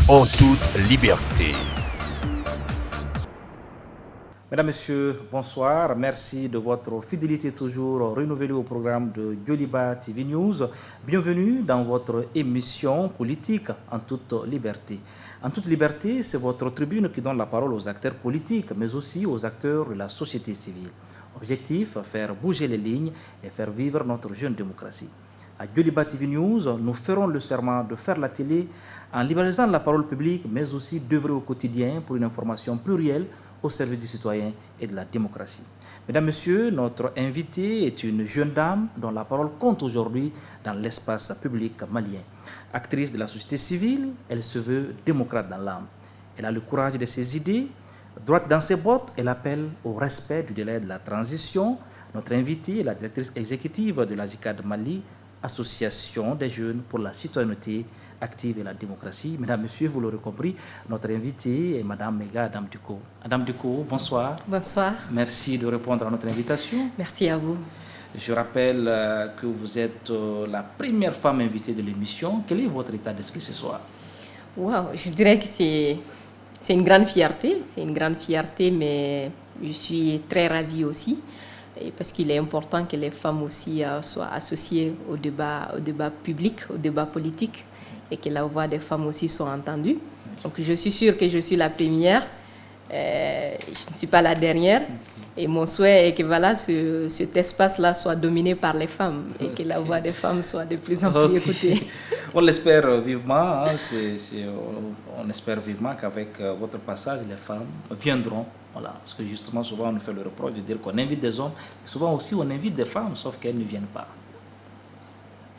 En toute liberté. Mesdames, Messieurs, bonsoir. Merci de votre fidélité toujours renouvelée au programme de Yoliba TV News. Bienvenue dans votre émission politique en toute liberté. En toute liberté, c'est votre tribune qui donne la parole aux acteurs politiques, mais aussi aux acteurs de la société civile. Objectif, faire bouger les lignes et faire vivre notre jeune démocratie. À Yoliba TV News, nous ferons le serment de faire la télé en libéralisant la parole publique, mais aussi d'œuvrer au quotidien pour une information plurielle au service du citoyen et de la démocratie. Mesdames, Messieurs, notre invitée est une jeune dame dont la parole compte aujourd'hui dans l'espace public malien. Actrice de la société civile, elle se veut démocrate dans l'âme. Elle a le courage de ses idées. Droite dans ses bottes, elle appelle au respect du délai de la transition. Notre invitée est la directrice exécutive de l'AJICAD Mali, Association des jeunes pour la citoyenneté active et la démocratie. Mesdames, Messieurs, vous l'aurez compris, notre invitée est Madame Mega Adam Duko. Madame Duko, bonsoir. Bonsoir. Merci de répondre à notre invitation. Merci à vous. Je rappelle que vous êtes la première femme invitée de l'émission. Quel est votre état d'esprit ce soir? Wow, je dirais que c'est une grande fierté. C'est une grande fierté, mais je suis très ravie aussi. Et parce qu'il est important que les femmes aussi soient associées au débat public, au débat politique, et que la voix des femmes aussi soit entendue. Donc je suis sûre que je suis la première, je ne suis pas la dernière, et mon souhait est que voilà, cet espace-là soit dominé par les femmes, et que la voix des femmes soit de plus en plus écoutée. On l'espère vivement, hein, on espère vivement qu'avec votre passage, les femmes viendront. Voilà, parce que justement, souvent, on nous fait le reproche de dire qu'on invite des hommes. Souvent aussi, on invite des femmes, sauf qu'elles ne viennent pas.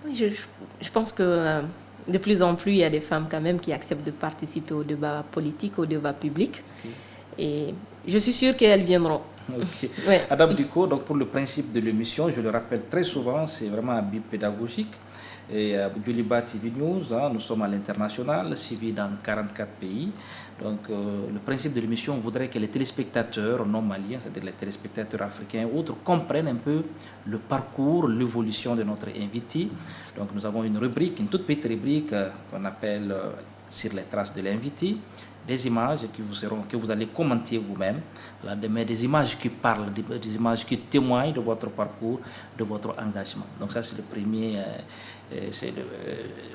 Oui, je pense que de plus en plus, il y a des femmes quand même qui acceptent de participer au débat politique, au débat public. Okay. Et je suis sûre qu'elles viendront. Okay. Ouais. Adam Duko, donc pour le principe de l'émission, je le rappelle très souvent, c'est vraiment un but pédagogique. Et Yoliba TV News, hein, nous sommes à l'international, suivi dans 44 pays. Donc le principe de l'émission voudrait que les téléspectateurs non maliens, c'est-à-dire les téléspectateurs africains et autres, comprennent un peu le parcours, l'évolution de notre invité. Donc nous avons une rubrique, une toute petite rubrique qu'on appelle Sur les traces de l'invité. Des images que vous allez commenter vous-même, voilà, des images qui parlent, des images qui témoignent de votre parcours, de votre engagement. Donc ça c'est le premier,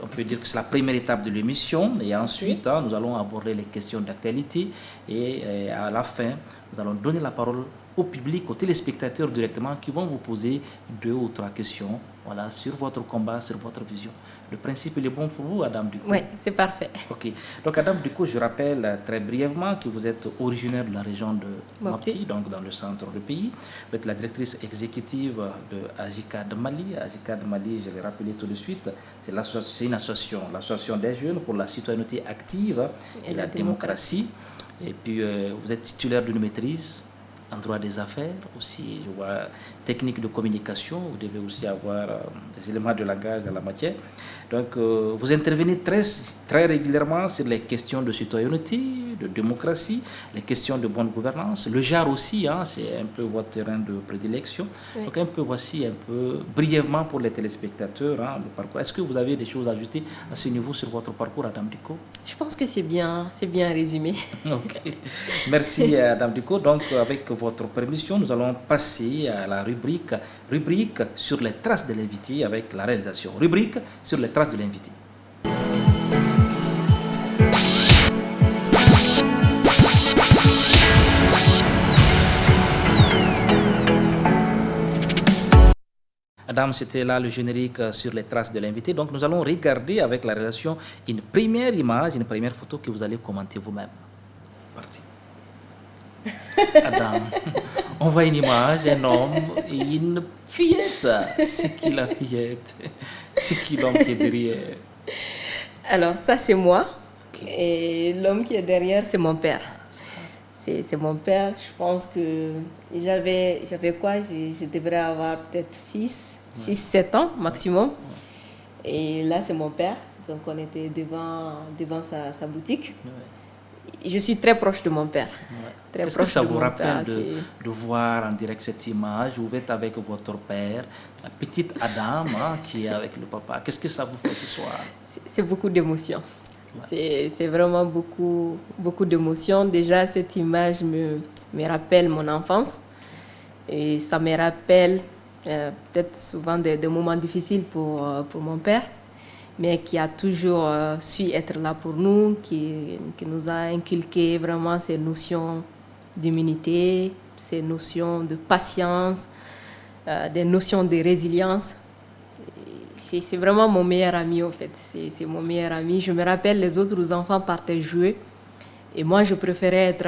on peut dire que c'est la première étape de l'émission. Et ensuite, hein, nous allons aborder les questions d'actualité et à la fin, nous allons donner la parole au public, aux téléspectateurs directement qui vont vous poser 2 ou 3 questions, voilà, sur votre combat, sur votre vision. Le principe il est bon pour vous, Adam Duko? Oui, c'est parfait. Ok. Donc, Adam Duko, je rappelle très brièvement que vous êtes originaire de la région de Mopti, donc dans le centre du pays. Vous êtes la directrice exécutive de AJICAD Mali. AJICAD Mali, je l'ai rappelé tout de suite, c'est une association, l'association des jeunes pour la citoyenneté active et la démocratie. Et puis, vous êtes titulaire d'une maîtrise en droit des affaires, aussi, je vois, technique de communication, vous devez aussi avoir des éléments de langage dans la matière. Donc, vous intervenez très régulièrement sur les questions de citoyenneté, de démocratie, les questions de bonne gouvernance. Le genre aussi, hein, c'est un peu votre terrain de prédilection. Oui. Donc, voici un peu brièvement pour les téléspectateurs, hein, le parcours. Est-ce que vous avez des choses à ajouter à ce niveau sur votre parcours, Adam Duko? Je pense que c'est bien résumé. Ok. Merci, Adam Duko. Donc, avec votre permission, nous allons passer à la rubrique sur les traces de l'invité avec la réalisation. Rubrique sur les traces de l'invité. Adam, c'était là le générique sur les traces de l'invité. Donc, nous allons regarder avec la réalisation une première image, une première photo que vous allez commenter vous-même. Parti. Adam, on voit une image, un homme et une fillette. C'est qui la fillette? C'est qui l'homme qui est derrière? Alors ça c'est moi, et l'homme qui est derrière c'est mon père. C'est mon père. Je pense que j'avais quoi? Je devrais avoir peut-être 6-7 ans maximum. Et là c'est mon père. Donc on était devant sa boutique. je suis très proche de mon père. Ouais. Très Qu'est-ce que proche ça de vous mon rappelle père, c'est- de voir en direct cette image? Vous êtes avec votre père, la petite Adam qui est avec le papa. Qu'est-ce que ça vous fait ce soir? C'est beaucoup d'émotions. C'est vraiment beaucoup, beaucoup d'émotions. Déjà, cette image me rappelle mon enfance. Et ça me rappelle peut-être souvent des moments difficiles pour mon père, mais qui a toujours su être là pour nous, qui nous a inculqué vraiment ces notions d'humilité, ces notions de patience, des notions de résilience. C'est vraiment mon meilleur ami, en fait. C'est mon meilleur ami. Je me rappelle, les autres enfants partaient jouer. Et moi, je préférais être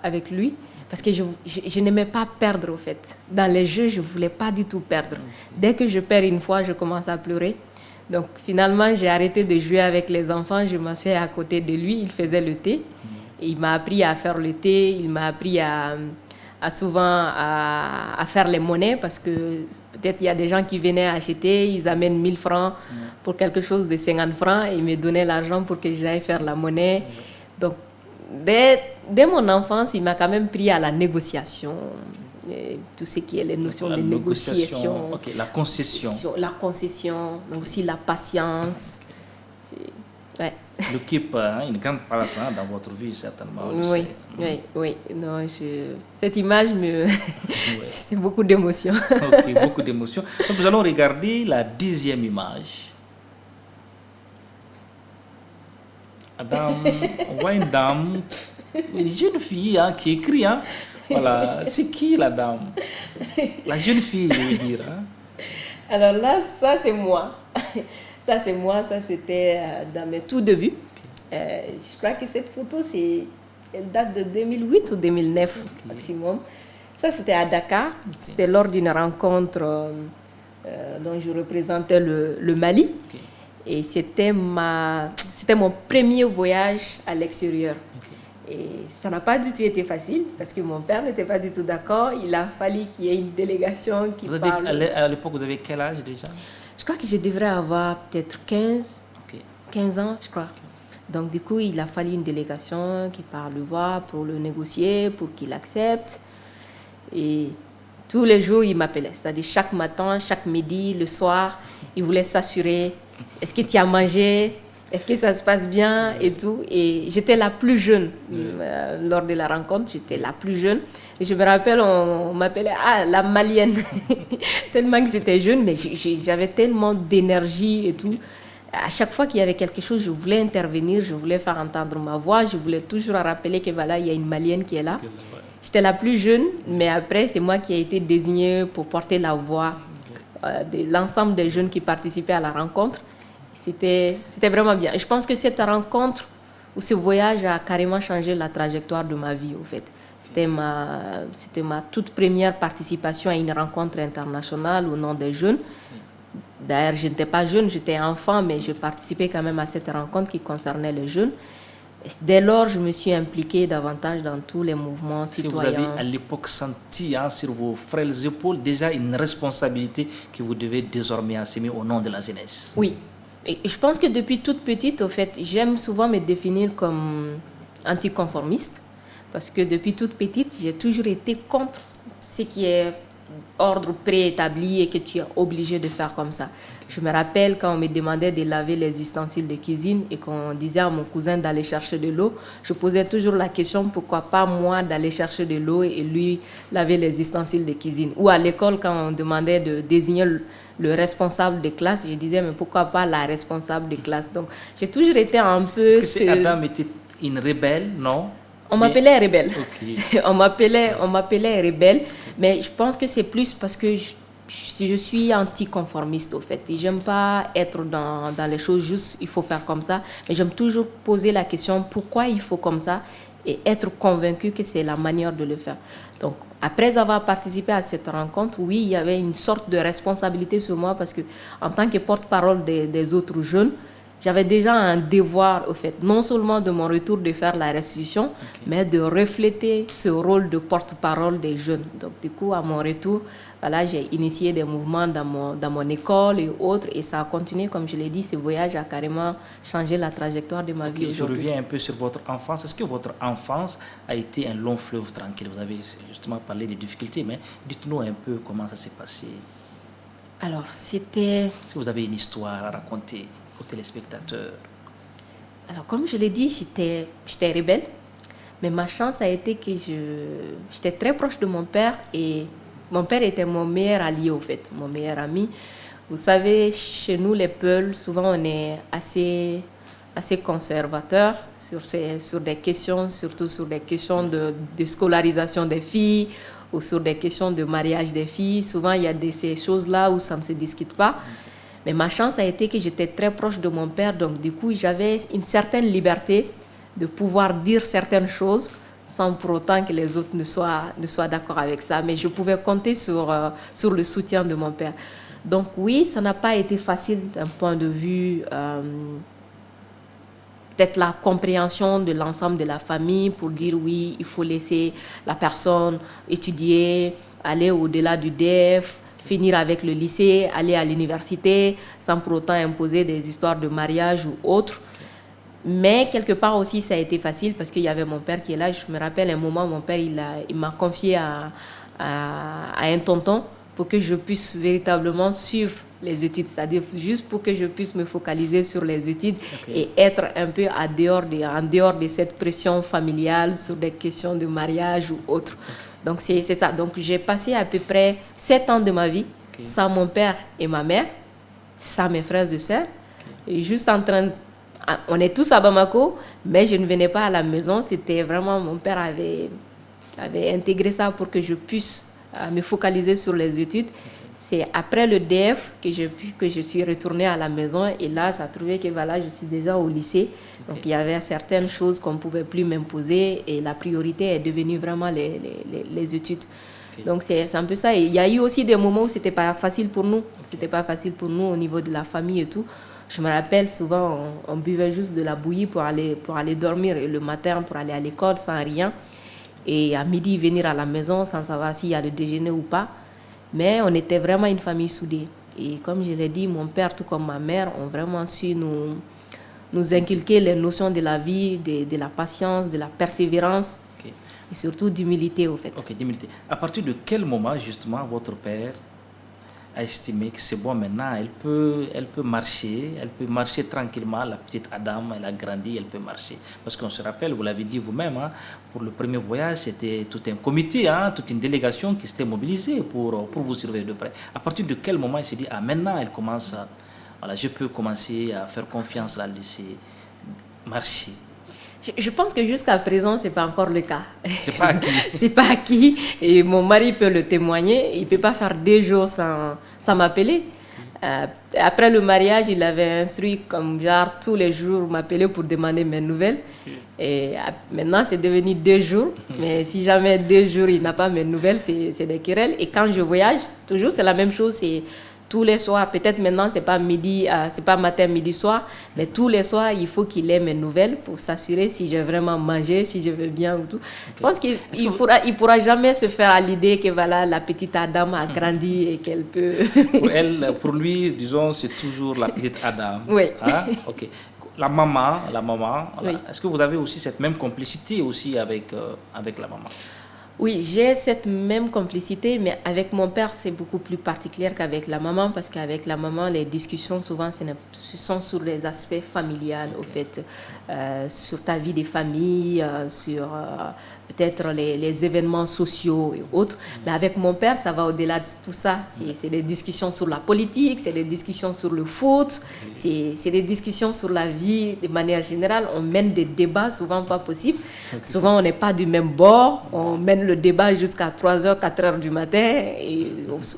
avec lui. Parce que je n'aimais pas perdre, en fait. Dans les jeux, je ne voulais pas du tout perdre. Dès que je perds une fois, je commence à pleurer. Donc, finalement, j'ai arrêté de jouer avec les enfants. Je m'assois à côté de lui. Il faisait le thé. Et il m'a appris à faire le thé. Il m'a appris à faire les monnaies. Parce que peut-être il y a des gens qui venaient acheter. Ils amènent 1000 francs pour quelque chose de 50 francs. Et ils me donnaient l'argent pour que j'aille faire la monnaie. Donc, dès mon enfance, il m'a quand même pris à la négociation, tout ce qui est les notions de négociation, okay, la concession, mais aussi la patience. Ouais. L'occupe une grande place dans votre vie, certainement. Oui. Non, cette image, c'est beaucoup d'émotions. Ok, beaucoup d'émotions. Donc, nous allons regarder la 10e image. Adam, on voit une dame, une jeune fille qui écrit. Voilà, c'est qui la dame? La jeune fille, je veux dire. Alors là, ça c'est moi. Ça c'est moi, ça c'était dans mes tout débuts. Je crois que cette photo, elle date de 2008 ou 2009 maximum. Ça c'était à Dakar. C'était lors d'une rencontre dont je représentais le Mali. Et c'était mon premier voyage à l'extérieur. Et ça n'a pas du tout été facile parce que mon père n'était pas du tout d'accord. Il a fallu qu'il y ait une délégation qui parle. À l'époque, vous avez quel âge déjà? Je crois que je devrais avoir peut-être 15 ans, je crois. Donc du coup, il a fallu une délégation qui parle le voir pour le négocier, pour qu'il accepte. Et tous les jours, il m'appelait. C'est-à-dire chaque matin, chaque midi, le soir, il voulait s'assurer. Est-ce que tu as mangé? Est-ce que ça se passe bien et tout? Et j'étais la plus jeune lors de la rencontre. J'étais la plus jeune. Et je me rappelle, on m'appelait la Malienne. Tellement que j'étais jeune, mais j'avais tellement d'énergie et tout. À chaque fois qu'il y avait quelque chose, je voulais intervenir, je voulais faire entendre ma voix. Je voulais toujours rappeler que voilà, il y a une Malienne qui est là. J'étais la plus jeune, mais après, c'est moi qui ai été désignée pour porter la voix de l'ensemble des jeunes qui participaient à la rencontre. C'était vraiment bien. Je pense que cette rencontre ou ce voyage a carrément changé la trajectoire de ma vie, au fait. C'était ma toute première participation à une rencontre internationale au nom des jeunes. D'ailleurs, je n'étais pas jeune, j'étais enfant, mais je participais quand même à cette rencontre qui concernait les jeunes. Dès lors, je me suis impliquée davantage dans tous les mouvements citoyens. Vous avez à l'époque senti sur vos frêles épaules déjà une responsabilité que vous devez désormais assumer au nom de la jeunesse. Oui. Et je pense que depuis toute petite, au fait, j'aime souvent me définir comme anticonformiste. Parce que depuis toute petite, j'ai toujours été contre ce qui est ordre préétabli et que tu es obligé de faire comme ça. Je me rappelle quand on me demandait de laver les ustensiles de cuisine et qu'on disait à mon cousin d'aller chercher de l'eau, je posais toujours la question pourquoi pas moi d'aller chercher de l'eau et lui laver les ustensiles de cuisine. Ou à l'école quand on demandait de désigner le responsable de classe, je disais mais pourquoi pas la responsable de classe. Donc j'ai toujours été un peu... Est-ce que Adam était une rebelle, non? On m'appelait rebelle. Okay. on m'appelait rebelle, mais je pense que c'est plus parce que je suis anticonformiste au fait. J'aime pas être dans les choses juste il faut faire comme ça, mais j'aime toujours poser la question pourquoi il faut comme ça et être convaincu que c'est la manière de le faire. Donc après avoir participé à cette rencontre, oui, il y avait une sorte de responsabilité sur moi parce que en tant que porte-parole des autres jeunes, j'avais déjà un devoir, au fait, non seulement de mon retour de faire la restitution, mais de refléter ce rôle de porte-parole des jeunes. Donc, du coup, à mon retour, voilà, j'ai initié des mouvements dans mon école et autres, et ça a continué, comme je l'ai dit, ce voyage a carrément changé la trajectoire de ma vie aujourd'hui. Je reviens un peu sur votre enfance. Est-ce que votre enfance a été un long fleuve tranquille? Vous avez justement parlé des difficultés, mais dites-nous un peu comment ça s'est passé. Alors, c'était... Est-ce que vous avez une histoire à raconter aux téléspectateurs? Alors, comme je l'ai dit, j'étais rebelle, mais ma chance a été que j'étais très proche de mon père, et mon père était mon meilleur allié, au fait, mon meilleur ami. Vous savez, chez nous, les Peuls, souvent, on est assez conservateur sur des questions, surtout sur des questions de scolarisation des filles ou sur des questions de mariage des filles. Souvent, il y a ces choses-là où ça ne se discute pas. Mais ma chance a été que j'étais très proche de mon père, donc du coup, j'avais une certaine liberté de pouvoir dire certaines choses sans pour autant que les autres ne soient d'accord avec ça. Mais je pouvais compter sur le soutien de mon père. Donc oui, ça n'a pas été facile d'un point de vue... peut-être la compréhension de l'ensemble de la famille pour dire oui, il faut laisser la personne étudier, aller au-delà du DEF, finir avec le lycée, aller à l'université, sans pour autant imposer des histoires de mariage ou autres. Mais quelque part aussi, ça a été facile parce qu'il y avait mon père qui est là. Je me rappelle un moment, mon père, il m'a confié à un tonton pour que je puisse véritablement suivre les études, c'est-à-dire juste pour que je puisse me focaliser sur les études et être un peu en dehors de cette pression familiale sur des questions de mariage ou autre. Donc c'est ça. Donc j'ai passé à peu près 7 ans de ma vie sans mon père et ma mère, sans mes frères et sœurs, et juste on est tous à Bamako, mais je ne venais pas à la maison. C'était vraiment, mon père avait intégré ça pour que je puisse me focaliser sur les études. C'est après le DF que je suis retournée à la maison, et là, ça a trouvé que voilà, je suis déjà au lycée. Donc, il y avait certaines choses qu'on ne pouvait plus m'imposer, et la priorité est devenue vraiment les études. Donc, c'est un peu ça. Et il y a eu aussi des moments où ce n'était pas facile pour nous. C'était pas facile pour nous au niveau de la famille et tout. Je me rappelle, souvent, on buvait juste de la bouillie pour aller dormir, et le matin pour aller à l'école sans rien. Et à midi, venir à la maison sans savoir s'il y a le déjeuner ou pas. Mais on était vraiment une famille soudée. Et comme je l'ai dit, mon père, tout comme ma mère, ont vraiment su nous inculquer les notions de la vie, de la patience, de la persévérance, et surtout d'humilité, au fait. Ok, d'humilité. À partir de quel moment, justement, votre père a estimé que c'est bon, maintenant, elle peut marcher tranquillement, la petite Adam, elle a grandi, elle peut marcher. Parce qu'on se rappelle, vous l'avez dit vous-même, hein, pour le premier voyage, c'était tout un comité, hein, toute une délégation qui s'était mobilisée pour vous surveiller de près. À partir de quel moment il s'est dit, ah, maintenant, elle commence voilà, je peux commencer à faire confiance, à la laisser marcher? Je pense que jusqu'à présent, ce n'est pas encore le cas. C'est pas acquis. C'est pas acquis. Et mon mari peut le témoigner. Il ne peut pas faire 2 jours sans m'appeler. Après le mariage, il avait instruit comme genre tous les jours m'appeler pour demander mes nouvelles. Et maintenant, c'est devenu 2 jours. Mais si jamais 2 jours, il n'a pas mes nouvelles, c'est des querelles. Et quand je voyage, toujours, c'est la même chose. C'est tous les soirs, peut-être maintenant, c'est pas matin, midi, soir, mais tous les soirs, il faut qu'il ait mes nouvelles pour s'assurer si j'ai vraiment mangé, si je vais bien ou tout. Je pense qu'il pourra jamais se faire à l'idée que voilà, la petite Adam a grandi et qu'elle peut... pour lui, disons, c'est toujours la petite Adam. Oui. Hein? Ok. La maman, oui. Est-ce que vous avez aussi cette même complicité aussi avec la maman? Oui, j'ai cette même complicité, mais avec mon père, c'est beaucoup plus particulier qu'avec la maman, parce qu'avec la maman, les discussions, souvent, ce sont sur les aspects familiaux, au fait, sur ta vie de famille, sur peut-être les événements sociaux et autres. Mais avec mon père, ça va au-delà de tout ça. C'est des discussions sur la politique, c'est des discussions sur le foot, c'est des discussions sur la vie de manière générale. On mène des débats souvent pas possibles. Souvent, on n'est pas du même bord. On mène le débat jusqu'à 3h, 4h du matin et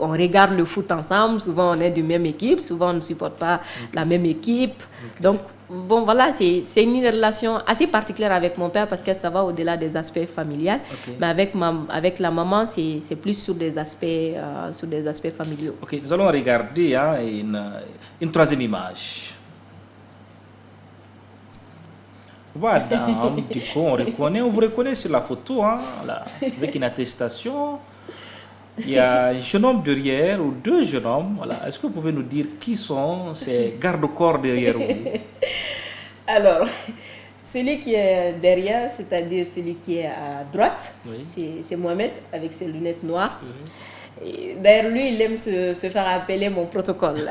on regarde le foot ensemble. Souvent, on est de même équipe. Souvent, on ne supporte pas la même équipe. Donc, bon, voilà, c'est une relation assez particulière avec mon père parce que ça va au-delà des aspects familiaux. Mais avec la maman, c'est plus sur des aspects familiaux. Ok, nous allons regarder une troisième image. Voilà, du coup, on vous reconnaît sur la photo, hein, là, avec une attestation. Il y a un jeune homme derrière ou deux jeunes hommes. Voilà. Est-ce que vous pouvez nous dire qui sont ces garde-corps derrière vous? Alors, celui qui est derrière, c'est-à-dire celui qui est à droite, Oui. c'est Mohamed avec ses lunettes noires. Oui. Et d'ailleurs, lui, il aime se faire appeler mon protocole.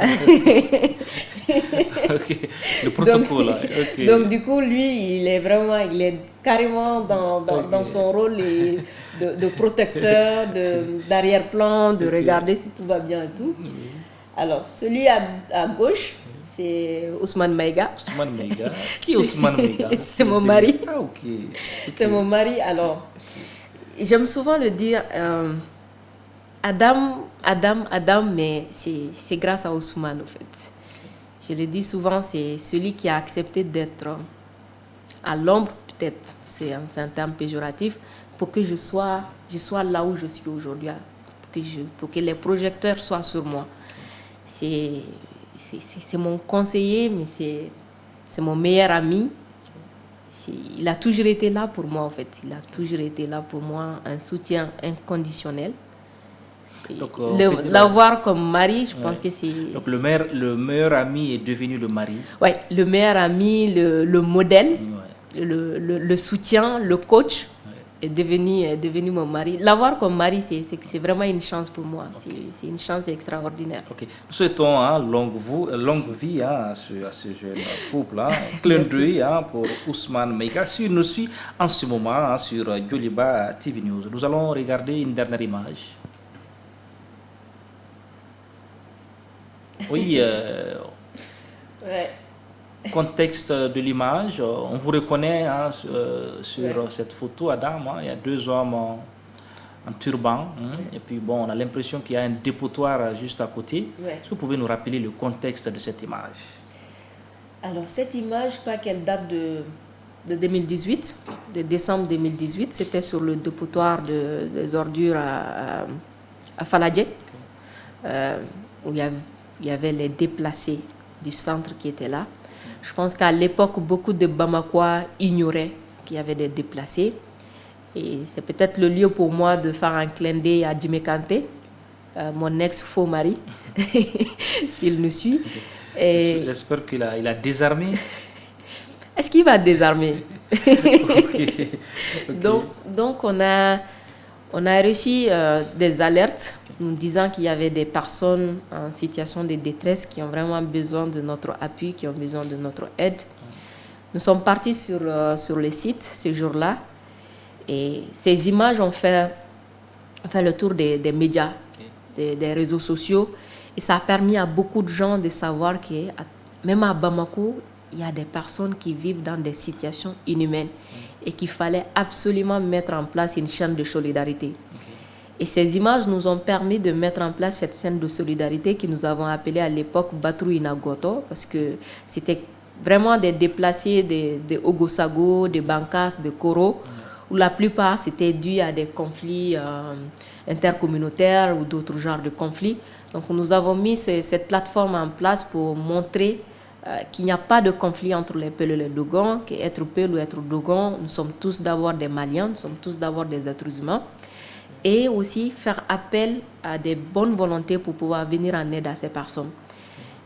Ok, le protocole. Ok. Donc, du coup, lui, il est carrément dans son rôle de protecteur, d'arrière-plan, de regarder si tout va bien et tout. Alors, celui à gauche, c'est Ousmane Maïga. Ousmane Maïga. Qui est Ousmane Maïga? C'est mon mari. Ah, ok. C'est mon mari. Alors, j'aime souvent le dire, Adam, mais c'est grâce à Ousmane, en fait. Je le dis souvent, c'est celui qui a accepté d'être à l'ombre, peut-être, c'est un terme péjoratif, pour que je sois là où je suis aujourd'hui, pour que les projecteurs soient sur moi. C'est mon conseiller, mais c'est mon meilleur ami. Il a toujours été là pour moi, en fait. Il a toujours été là pour moi, un soutien inconditionnel. L'avoir comme mari, je pense que c'est... Donc le meilleur ami est devenu le mari. Oui, le meilleur ami, le modèle, le soutien, le coach est devenu mon mari. L'avoir comme mari, c'est vraiment une chance pour moi. C'est une chance extraordinaire. Okay. Nous souhaitons longue vie à ce jeune couple. Clin d'œil pour Ousmane Maïga. Si nous suit en ce moment sur Joliba TV News, nous allons regarder une dernière image. Oui, contexte de l'image, on vous reconnaît sur cette photo, Adam. Il y a deux hommes en turban. Et puis, bon, on a l'impression qu'il y a un dépotoir juste à côté. Est-ce que vous pouvez nous rappeler le contexte de cette image? Alors, cette image, je crois qu'elle date de 2018, de décembre 2018. C'était sur le dépotoir des ordures à Faladje, où il y avait les déplacés du centre qui étaient là. Je pense qu'à l'époque, beaucoup de Bamakois ignoraient qu'il y avait des déplacés. Et c'est peut-être le lieu pour moi de faire un clin d'œil à Djimé Kanté, mon ex-faux mari, s'il nous suit. Et j'espère qu'il a désarmé. Est-ce qu'il va désarmer? Okay. Donc on a reçu des alertes nous disant qu'il y avait des personnes en situation de détresse qui ont vraiment besoin de notre appui, qui ont besoin de notre aide. Nous sommes partis sur le site ce jour-là et ces images ont fait le tour des médias, des réseaux sociaux, et ça a permis à beaucoup de gens de savoir que même à Bamako, il y a des personnes qui vivent dans des situations inhumaines et qu'il fallait absolument mettre en place une chaîne de solidarité. Et ces images nous ont permis de mettre en place cette scène de solidarité que nous avons appelée à l'époque Batrou Inagoto, parce que c'était vraiment des déplacés de Ogosago, de Bankas, de Koro, où la plupart c'était dû à des conflits intercommunautaires ou d'autres genres de conflits. Donc nous avons mis cette plateforme en place pour montrer qu'il n'y a pas de conflit entre les Peuls et les Dogons, qu'être Peul ou être Dogon, nous sommes tous d'abord des Maliens, nous sommes tous d'abord des êtres humains. Et aussi faire appel à des bonnes volontés pour pouvoir venir en aide à ces personnes.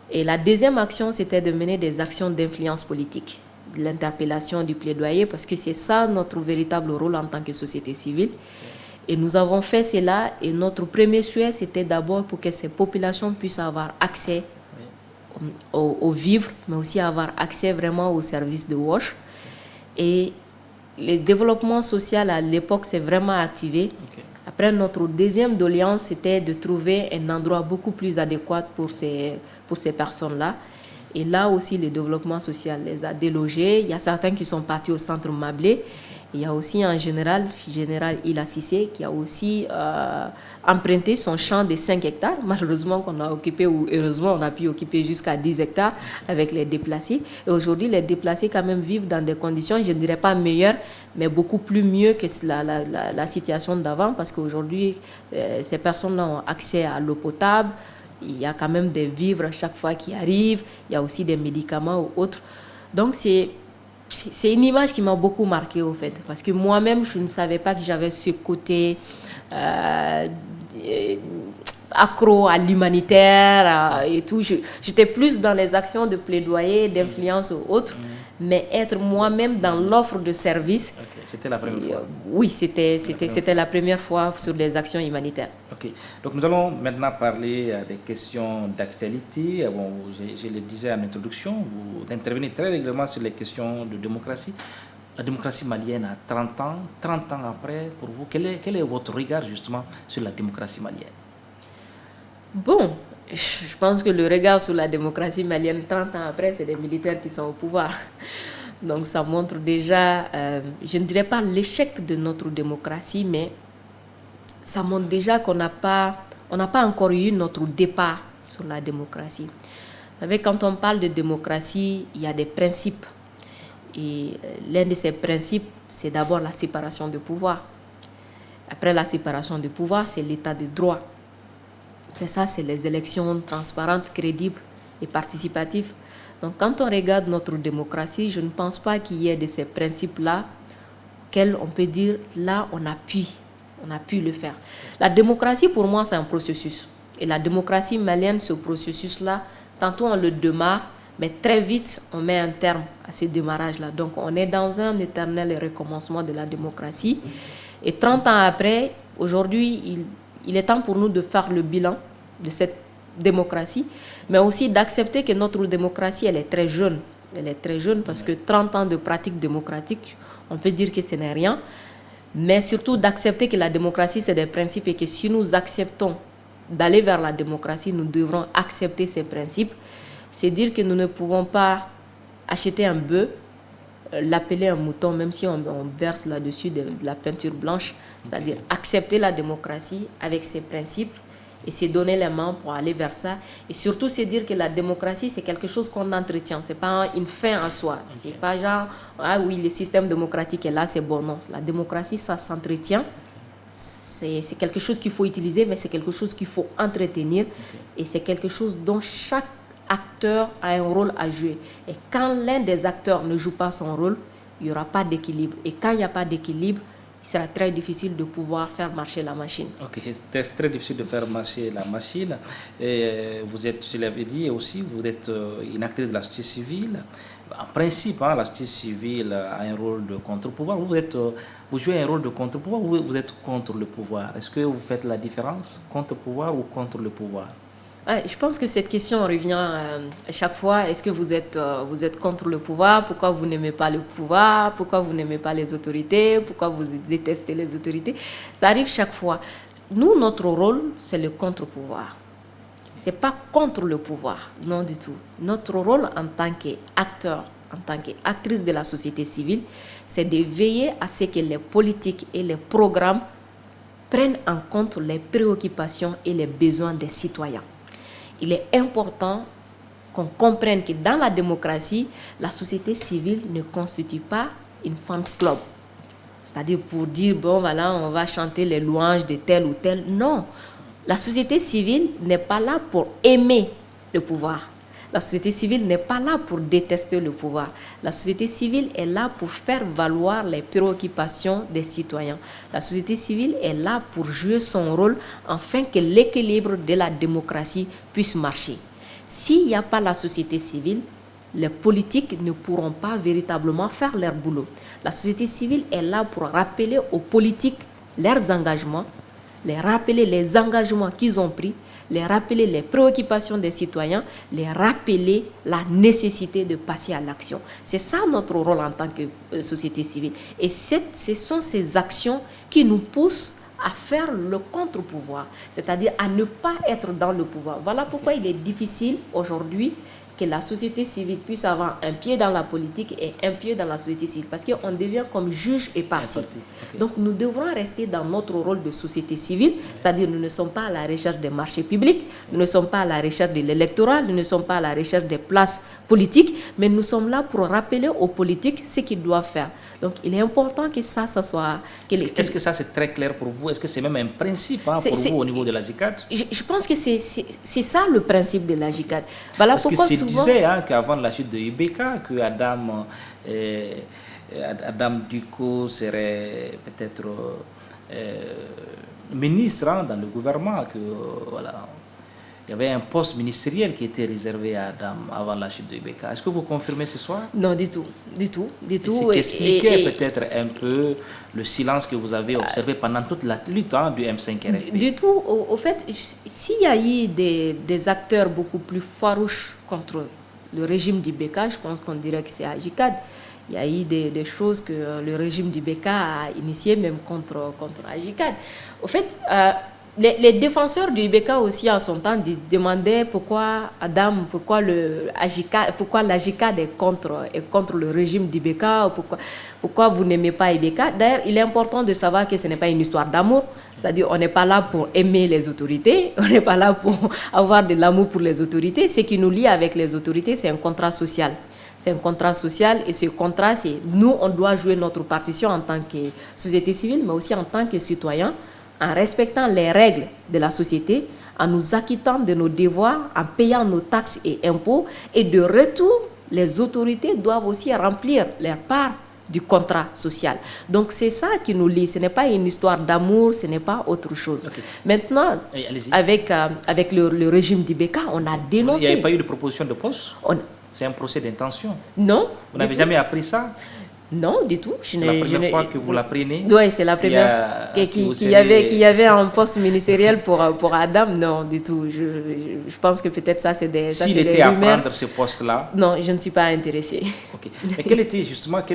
Et la deuxième action, c'était de mener des actions d'influence politique, de l'interpellation, du plaidoyer, parce que c'est ça notre véritable rôle en tant que société civile. Et nous avons fait cela, et notre premier souhait, c'était d'abord pour que ces populations puissent avoir accès aux vivres, mais aussi avoir accès vraiment aux services de WASH. Et le développement social à l'époque s'est vraiment activé. Après, notre deuxième doléance, c'était de trouver un endroit beaucoup plus adéquat pour ces personnes-là. Et là aussi, le développement social les a délogés. Il y a certains qui sont partis au centre Mablé. Il y a aussi un général Ila Cissé, qui a aussi emprunté son champ de 5 hectares. Malheureusement, qu'on a occupé, ou heureusement, on a pu occuper jusqu'à 10 hectares avec les déplacés. Et aujourd'hui, les déplacés quand même vivent dans des conditions, je ne dirais pas meilleures, mais beaucoup plus mieux que la situation d'avant, parce qu'aujourd'hui, ces personnes-là ont accès à l'eau potable. Il y a quand même des vivres chaque fois qui arrivent. Il y a aussi des médicaments ou autres. Donc, c'est c'est une image qui m'a beaucoup marquée au fait, parce que moi-même, je ne savais pas que j'avais ce côté accro à l'humanitaire et tout. J'étais plus dans les actions de plaidoyer, d'influence ou autres, mais être moi-même dans l'offre de service. Okay. C'était la première fois. Oui, c'était la première fois sur les actions humanitaires. Ok, donc nous allons maintenant parler des questions d'actualité. Bon, je le disais en introduction, vous intervenez très régulièrement sur les questions de démocratie. La démocratie malienne a 30 ans, 30 ans après, pour vous, quel est votre regard justement sur la démocratie malienne? Bon, je pense que le regard sur la démocratie malienne 30 ans après, c'est des militaires qui sont au pouvoir. Donc ça montre déjà, je ne dirais pas l'échec de notre démocratie, mais ça montre déjà qu'on n'a pas encore eu notre départ sur la démocratie. Vous savez, quand on parle de démocratie, il y a des principes. Et l'un de ces principes, c'est d'abord la séparation de pouvoir. Après la séparation de pouvoir, c'est l'état de droit. Après ça, c'est les élections transparentes, crédibles et participatives. Donc, quand on regarde notre démocratie, je ne pense pas qu'il y ait de ces principes-là auxquels on peut dire, là, on a pu le faire. La démocratie, pour moi, c'est un processus. Et la démocratie malienne, ce processus-là, tantôt on le démarre, mais très vite, on met un terme à ce démarrage-là. Donc, on est dans un éternel recommencement de la démocratie. Et 30 ans après, aujourd'hui, il est temps pour nous de faire le bilan de cette démocratie, mais aussi d'accepter que notre démocratie, elle est très jeune. Elle est très jeune parce que 30 ans de pratique démocratique, on peut dire que ce n'est rien, mais surtout d'accepter que la démocratie, c'est des principes et que si nous acceptons d'aller vers la démocratie, nous devrons accepter ces principes. C'est dire que nous ne pouvons pas acheter un bœuf, l'appeler un mouton, même si on verse là-dessus de la peinture blanche, c'est-à-dire accepter la démocratie avec ses principes et se donner les mains pour aller vers ça. Et surtout, c'est dire que la démocratie, c'est quelque chose qu'on entretient. Ce n'est pas une fin en soi. Ce n'est pas genre, ah oui, le système démocratique est là, c'est bon. Non, la démocratie, ça s'entretient. C'est quelque chose qu'il faut utiliser, mais c'est quelque chose qu'il faut entretenir. Et c'est quelque chose dont chaque acteur a un rôle à jouer. Et quand l'un des acteurs ne joue pas son rôle, il n'y aura pas d'équilibre. Et quand il n'y a pas d'équilibre, il sera très difficile de pouvoir faire marcher la machine. Ok, c'est très difficile de faire marcher la machine. Et vous êtes, je l'avais dit aussi, vous êtes une actrice de la société civile. En principe, la société civile a un rôle de contre-pouvoir. Vous jouez un rôle de contre-pouvoir ou vous êtes contre le pouvoir? Est-ce que vous faites la différence, contre-pouvoir ou contre le pouvoir? Je pense que cette question revient à chaque fois. Est-ce que vous êtes contre le pouvoir? Pourquoi vous n'aimez pas le pouvoir? Pourquoi vous n'aimez pas les autorités? Pourquoi vous détestez les autorités? Ça arrive chaque fois. Nous, notre rôle, c'est le contre-pouvoir. Ce n'est pas contre le pouvoir, non du tout. Notre rôle en tant qu'acteur, en tant qu'actrice de la société civile, c'est de veiller à ce que les politiques et les programmes prennent en compte les préoccupations et les besoins des citoyens. Il est important qu'on comprenne que dans la démocratie, la société civile ne constitue pas une fan club. C'est-à-dire pour dire, bon voilà, on va chanter les louanges de tel ou tel. Non, la société civile n'est pas là pour aimer le pouvoir. La société civile n'est pas là pour détester le pouvoir. La société civile est là pour faire valoir les préoccupations des citoyens. La société civile est là pour jouer son rôle afin que l'équilibre de la démocratie puisse marcher. S'il n'y a pas la société civile, les politiques ne pourront pas véritablement faire leur boulot. La société civile est là pour rappeler aux politiques leurs engagements, les rappeler les engagements qu'ils ont pris, les rappeler les préoccupations des citoyens, les rappeler la nécessité de passer à l'action. C'est ça notre rôle en tant que société civile. Et ce sont ces actions qui nous poussent à faire le contre-pouvoir, c'est-à-dire à ne pas être dans le pouvoir. Voilà pourquoi il est difficile aujourd'hui que la société civile puisse avoir un pied dans la politique et un pied dans la société civile, parce qu'on devient comme juge et partie. Okay. Donc nous devrons rester dans notre rôle de société civile, c'est-à-dire nous ne sommes pas à la recherche des marchés publics, nous ne sommes pas à la recherche de l'électorat, nous ne sommes pas à la recherche des places politiques, mais nous sommes là pour rappeler aux politiques ce qu'ils doivent faire. Donc, il est important que ça soit... Est-ce que ça, c'est très clair pour vous? Est-ce que c'est même un principe pour vous au niveau de la JICAD? Je pense que c'est ça le principe de la JICAD. Voilà parce pourquoi que c'est souvent... disait qu'avant la chute de IBK, que Adam Ducos serait peut-être ministre dans le gouvernement, que voilà, il y avait un poste ministériel qui était réservé à Adam avant la chute de IBK. Est-ce que vous confirmez ce soir? Non, du tout. C'est ce qui expliquait peut-être un peu le silence que vous avez observé pendant toute la lutte du M5 RFP. Du tout. Au fait, s'il y a eu des acteurs beaucoup plus farouches contre le régime d'IBK, je pense qu'on dirait que c'est à JICAD. Il y a eu des choses que le régime d'IBK a initiées même contre AJICAD. Au fait, les défenseurs du IBK aussi en son temps demandaient pourquoi l'AJICAD est contre le régime d'IBK, pourquoi vous n'aimez pas IBK. D'ailleurs, il est important de savoir que ce n'est pas une histoire d'amour. C'est-à-dire, on n'est pas là pour aimer les autorités, on n'est pas là pour avoir de l'amour pour les autorités. Ce qui nous lie avec les autorités, c'est un contrat social. C'est un contrat social et ce contrat, c'est nous, on doit jouer notre partition en tant que société civile, mais aussi en tant que citoyens, en respectant les règles de la société, en nous acquittant de nos devoirs, en payant nos taxes et impôts. Et de retour, les autorités doivent aussi remplir leur part du contrat social. Donc c'est ça qui nous lie. Ce n'est pas une histoire d'amour, ce n'est pas autre chose. Okay. Maintenant, avec le régime d'IBK, on a dénoncé... Il n'y avait pas eu de proposition de poste? C'est un procès d'intention? Non. Vous n'avez jamais appris ça? Non, du tout. C'est la première fois que vous l'apprenez? Oui, c'est la première fois qu'il y avait un poste ministériel pour Adam. Non, du tout. Je pense que peut-être ça, c'est des S'il était à prendre ce poste-là? Non, je ne suis pas intéressée. Ok. Mais quel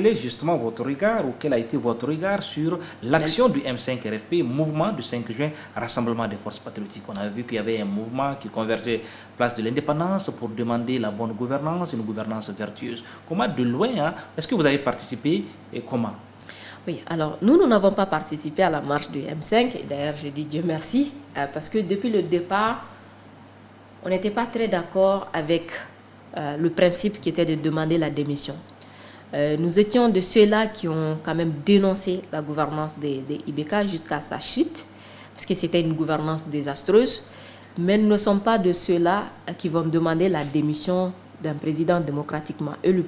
est justement votre regard, ou quel a été votre regard sur l'action du M5 RFP, mouvement du 5 juin, Rassemblement des forces patriotiques? On a vu qu'il y avait un mouvement qui convergeait place de l'indépendance pour demander la bonne gouvernance, une gouvernance vertueuse. Comment de loin, est-ce que vous avez participé et comment? Oui, alors nous n'avons pas participé à la marche du M5. Et d'ailleurs, j'ai dit Dieu merci, parce que depuis le départ, on n'était pas très d'accord avec le principe qui était de demander la démission. Nous étions de ceux-là qui ont quand même dénoncé la gouvernance des IBK jusqu'à sa chute, parce que c'était une gouvernance désastreuse. Mais nous ne sommes pas de ceux-là qui vont demander la démission d'un président démocratiquement élu.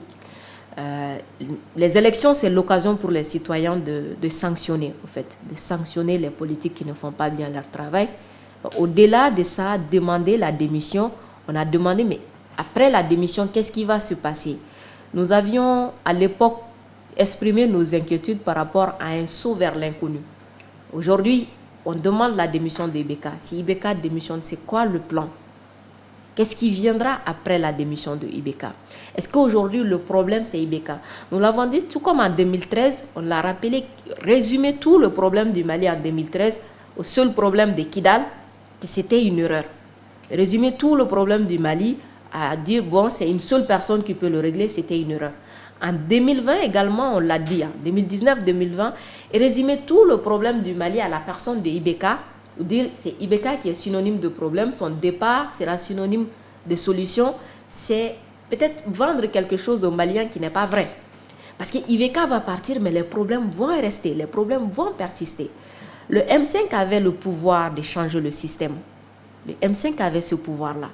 Les élections, c'est l'occasion pour les citoyens de sanctionner, en fait, de sanctionner les politiques qui ne font pas bien leur travail. Au-delà de ça, demander la démission, on a demandé, mais après la démission, qu'est-ce qui va se passer? Nous avions à l'époque exprimé nos inquiétudes par rapport à un saut vers l'inconnu. Aujourd'hui, on demande la démission d'IBK. Si IBK démissionne, c'est quoi le plan? Qu'est-ce qui viendra après la démission de IBK? Est-ce qu'aujourd'hui, le problème, c'est IBK? Nous l'avons dit, tout comme en 2013, on l'a rappelé, résumer tout le problème du Mali en 2013 au seul problème de Kidal, que c'était une erreur. Résumer tout le problème du Mali à dire, bon, c'est une seule personne qui peut le régler, c'était une erreur. En 2020 également, on l'a dit, en 2019-2020, et résumer tout le problème du Mali à la personne de IBK, dire c'est IBK qui est synonyme de problème, son départ sera synonyme de solution, c'est peut-être vendre quelque chose aux Maliens qui n'est pas vrai. Parce que IBK va partir, mais les problèmes vont rester, les problèmes vont persister. Le M5 avait le pouvoir de changer le système. Le M5 avait ce pouvoir-là.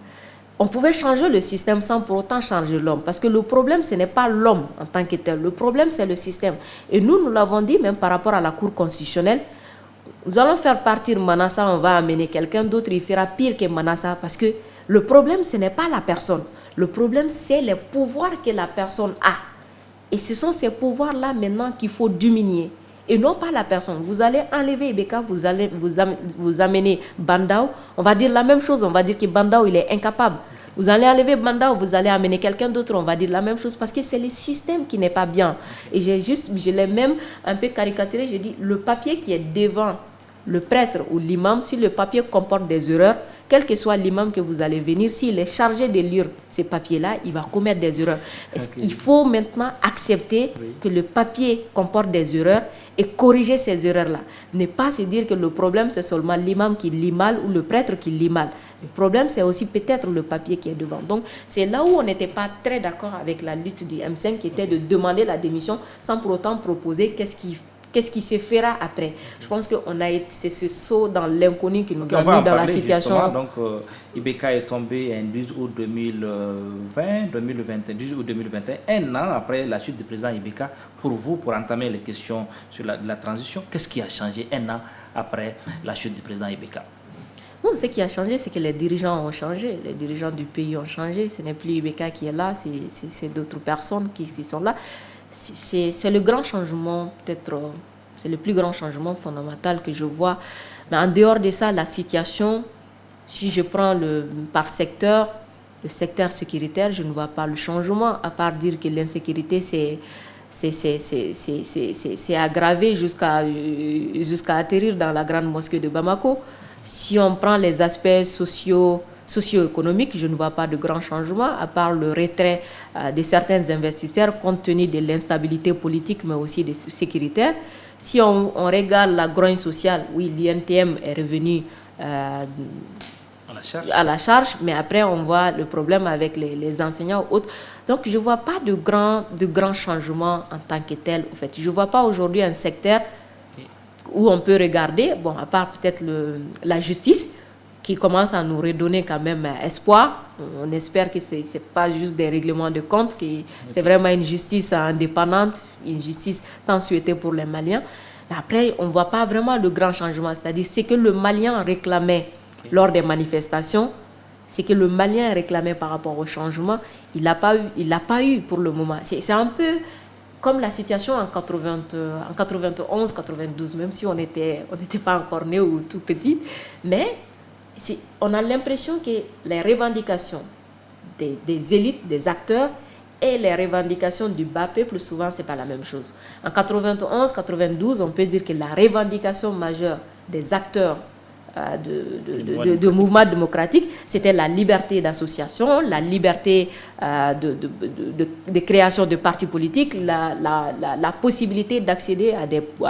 On pouvait changer le système sans pour autant changer l'homme. Parce que le problème, ce n'est pas l'homme en tant que tel. Le problème, c'est le système. Et nous l'avons dit, même par rapport à la Cour constitutionnelle, nous allons faire partir Manassa, on va amener quelqu'un d'autre, il fera pire que Manassa. Parce que le problème, ce n'est pas la personne. Le problème, c'est les pouvoirs que la personne a. Et ce sont ces pouvoirs-là maintenant qu'il faut diminuer. Et non pas la personne. Vous allez enlever IBK, vous allez vous amener Bandao. On va dire la même chose, on va dire que Bandao, il est incapable. Vous allez enlever Bandao, vous allez amener quelqu'un d'autre, on va dire la même chose parce que c'est le système qui n'est pas bien. Et je l'ai même un peu caricaturé, j'ai dit le papier qui est devant le prêtre ou l'imam, si le papier comporte des erreurs, quel que soit l'imam que vous allez venir, s'il est chargé de lire ces papiers-là, il va commettre des erreurs. Okay. Il faut maintenant accepter que le papier comporte des erreurs et corriger ces erreurs-là. Ne pas se dire que le problème, c'est seulement l'imam qui lit mal ou le prêtre qui lit mal. Le problème, c'est aussi peut-être le papier qui est devant. Donc, c'est là où on n'était pas très d'accord avec la lutte du M5, qui était de demander la démission sans pour autant proposer qu'est-ce qui se fera après. Je pense que c'est ce saut dans l'inconnu qui nous a mis dans la situation. Donc, Ibeka est tombé en 12 août 2020, 18 août 2021, un an après la chute du président Ibeka. Pour vous, pour entamer les questions sur la transition, qu'est-ce qui a changé un an après la chute du président Ibeka? Bon, ce qui a changé, c'est que les dirigeants ont changé, les dirigeants du pays ont changé. Ce n'est plus Ibeka qui est là, c'est d'autres personnes qui sont là. C'est le grand changement, peut-être, c'est le plus grand changement fondamental que je vois. Mais en dehors de ça, la situation, si je prends par secteur, le secteur sécuritaire, je ne vois pas le changement, à part dire que l'insécurité c'est aggravé jusqu'à atterrir dans la grande mosquée de Bamako. Si on prend les aspects socio-économiques, je ne vois pas de grands changements, à part le retrait de certains investisseurs compte tenu de l'instabilité politique, mais aussi sécuritaire. Si on regarde la grogne sociale, oui, l'INTM est revenu à la charge, mais après on voit le problème avec les enseignants ou autres. Donc je ne vois pas de grands changements en tant que tel. En fait. Je ne vois pas aujourd'hui un secteur où on peut regarder, bon, à part peut-être la justice, qui commence à nous redonner quand même espoir. On espère que ce n'est pas juste des règlements de compte, que c'est vraiment une justice indépendante, une justice tant souhaitée pour les Maliens. Mais après, on ne voit pas vraiment de grands changements. C'est-à-dire ce que le Malien réclamait lors des manifestations, c'est que le Malien réclamait par rapport au changement, il l'a pas eu pour le moment. C'est un peu comme la situation en 91, 92, même si on n'était pas encore né ou tout petit, mais on a l'impression que les revendications des élites, des acteurs, et les revendications du bas peuple, souvent, ce n'est pas la même chose. En 91, 92, on peut dire que la revendication majeure des acteurs de mouvements démocratiques, c'était la liberté d'association, la liberté de création de partis politiques, la possibilité d'accéder à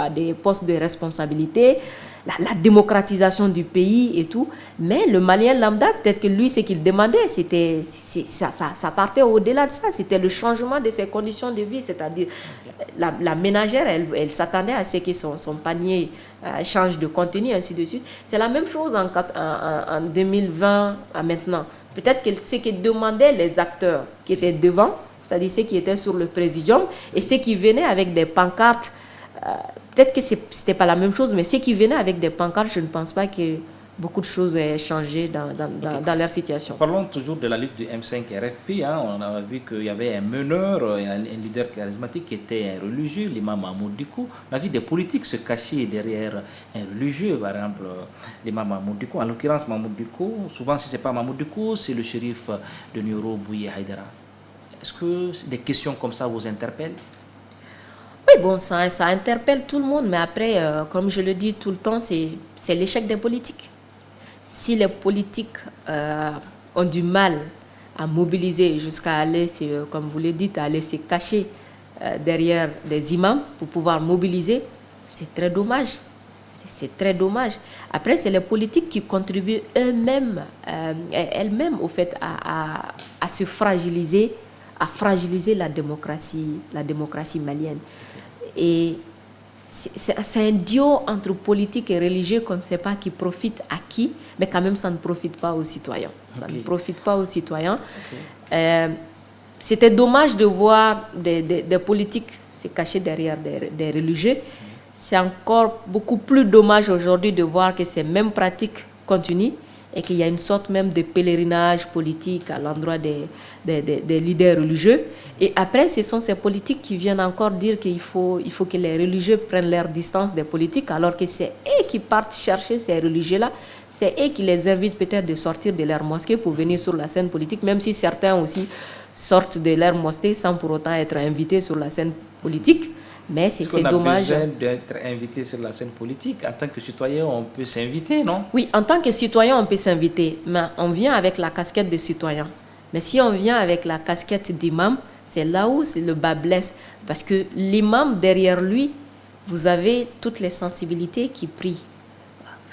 des postes de responsabilité, la démocratisation du pays et tout. Mais le Malien lambda, peut-être que lui, ce qu'il demandait, ça partait au-delà de ça. C'était le changement de ses conditions de vie, c'est-à-dire la ménagère, elle s'attendait à ce que son panier change de contenu, ainsi de suite. C'est la même chose en 2020 à maintenant. Peut-être que ce que demandaient les acteurs qui étaient devant, c'est-à-dire ceux qui étaient sur le présidium, et ceux qui venaient avec des pancartes, peut-être que ce n'était pas la même chose, mais ceux qui venaient avec des pancartes, je ne pense pas que beaucoup de choses aient changé dans leur situation. Parlons toujours de la lutte du M5 RFP. On a vu qu'il y avait un meneur, un leader charismatique qui était un religieux, l'imam Mahmoud Dicko. On a vu des politiques se cacher derrière un religieux, par exemple l'imam Mahmoud Dicko. En l'occurrence, Mahmoud Dicko, souvent si ce n'est pas Mahmoud Dicko, c'est le shérif de Nioro Bouye Haïdara. Est-ce que des questions comme ça vous interpellent? Oui, bon, ça interpelle tout le monde, mais après, comme je le dis tout le temps, c'est l'échec des politiques. Si les politiques ont du mal à mobiliser jusqu'à aller, comme vous le dites, à aller se cacher derrière des imams pour pouvoir mobiliser, c'est très dommage. C'est très dommage. Après, c'est les politiques qui contribuent elles-mêmes au fait à se fragiliser, à fragiliser la démocratie malienne. Et c'est un duo entre politique et religieux qu'on ne sait pas qui profite à qui, mais quand même ça ne profite pas aux citoyens. Ça ne profite pas aux citoyens. C'était dommage de voir des politiques se cacher derrière des religieux. C'est encore beaucoup plus dommage aujourd'hui de voir que ces mêmes pratiques continuent et qu'il y a une sorte même de pèlerinage politique à l'endroit des leaders religieux. Et après, ce sont ces politiques qui viennent encore dire qu'il faut que les religieux prennent leur distance des politiques, alors que c'est eux qui partent chercher ces religieux-là. C'est eux qui les invitent peut-être de sortir de leur mosquée pour venir sur la scène politique, même si certains aussi sortent de leur mosquée sans pour autant être invités sur la scène politique. Mais c'est dommage. On a besoin d'être invité sur la scène politique. En tant que citoyen, on peut s'inviter, non? Oui, en tant que citoyen, on peut s'inviter. Mais on vient avec la casquette de citoyen. Mais si on vient avec la casquette d'imam, c'est là où le bas blesse. Parce que l'imam, derrière lui, vous avez toutes les sensibilités qui prient.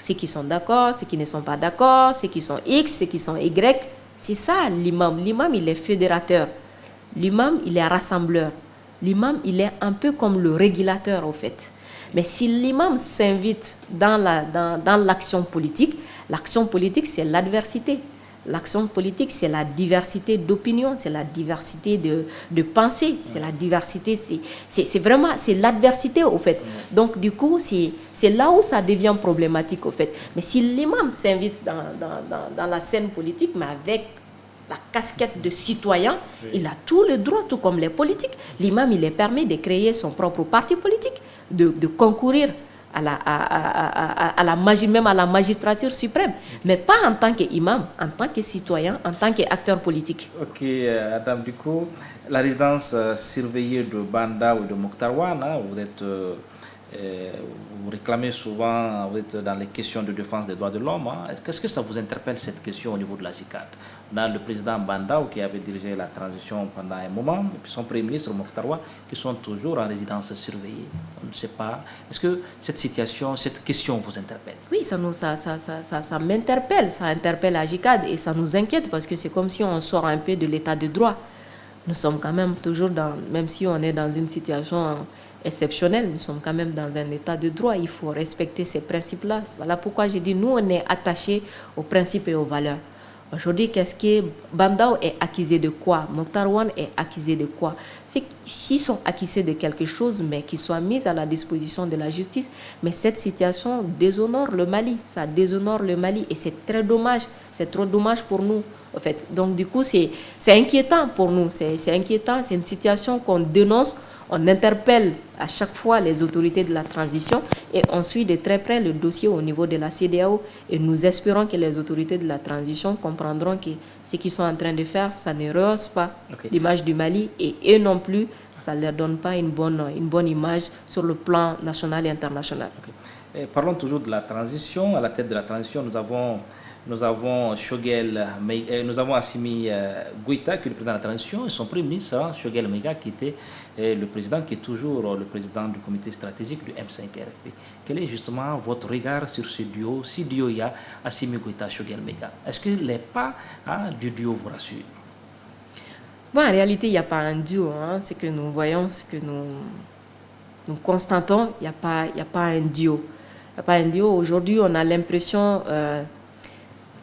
ceux qui sont d'accord, ceux qui ne sont pas d'accord, ceux qui sont X, ceux qui sont Y. C'est ça l'imam. L'imam, il est fédérateur. L'imam, il est rassembleur. L'imam, il est un peu comme le régulateur, au fait. Mais si l'imam s'invite dans l'action politique, c'est l'adversité. L'action politique, c'est la diversité d'opinions, c'est la diversité de pensées, c'est la diversité, c'est vraiment, c'est l'adversité, au fait. Donc, du coup, c'est là où ça devient problématique, au fait. Mais si l'imam s'invite dans la scène politique, mais avec la casquette de citoyen, il a tout le droit, tout comme les politiques. L'imam, il est permis de créer son propre parti politique, de concourir même à la magistrature suprême, mais pas en tant qu'imam, en tant que citoyen, en tant qu'acteur politique. Ok, Adam, du coup, la résidence surveillée de Banda ou de Mokhtarwan, hein, vous réclamez souvent, vous êtes dans les questions de défense des droits de l'homme. Hein. Qu'est-ce que ça vous interpelle, cette question, au niveau de la JICAD? On a le président Banda, qui avait dirigé la transition pendant un moment, et puis son premier ministre Mokhtarwan, qui sont toujours en résidence surveillée. On ne sait pas. Est-ce que cette situation, cette question vous interpelle? Oui, ça m'interpelle, ça interpelle la JICAD et ça nous inquiète parce que c'est comme si on sort un peu de l'état de droit. Nous sommes quand même toujours même si on est dans une situation exceptionnelle, nous sommes quand même dans un état de droit. Il faut respecter ces principes-là. Voilà pourquoi j'ai dit, nous, on est attachés aux principes et aux valeurs. Aujourd'hui, qu'est-ce que Bandao est accusé de quoi? Mokhtarwan est accusé de quoi? C'est qu'ils sont accusés de quelque chose, mais qu'ils soient mis à la disposition de la justice. Mais cette situation déshonore le Mali. Ça déshonore le Mali et c'est très dommage. C'est trop dommage pour nous, en fait. Donc, du coup, c'est inquiétant pour nous. C'est inquiétant. C'est une situation qu'on dénonce. On interpelle à chaque fois les autorités de la transition et on suit de très près le dossier au niveau de la CEDEAO et nous espérons que les autorités de la transition comprendront que ce qu'ils sont en train de faire, ça ne rehausse pas l'image du Mali et eux non plus, ça ne leur donne pas une bonne image sur le plan national et international. Et parlons toujours de la transition. À la tête de la transition, nous avons Assimi Goïta, qui est le président de la transition, et son premier ministre, Choguel Maïga, qui était le président, qui est toujours le président du comité stratégique du M5RFP. Quel est justement votre regard sur ce duo? Si duo il y a Assimi Goïta, Choguel Maïga, est-ce que les pas du duo vous rassurent? Bon, en réalité, il n'y a pas un duo. Hein. Ce que nous voyons, ce que nous constatons, il n'y a pas un duo. Il n'y a pas un duo. Aujourd'hui, on a l'impression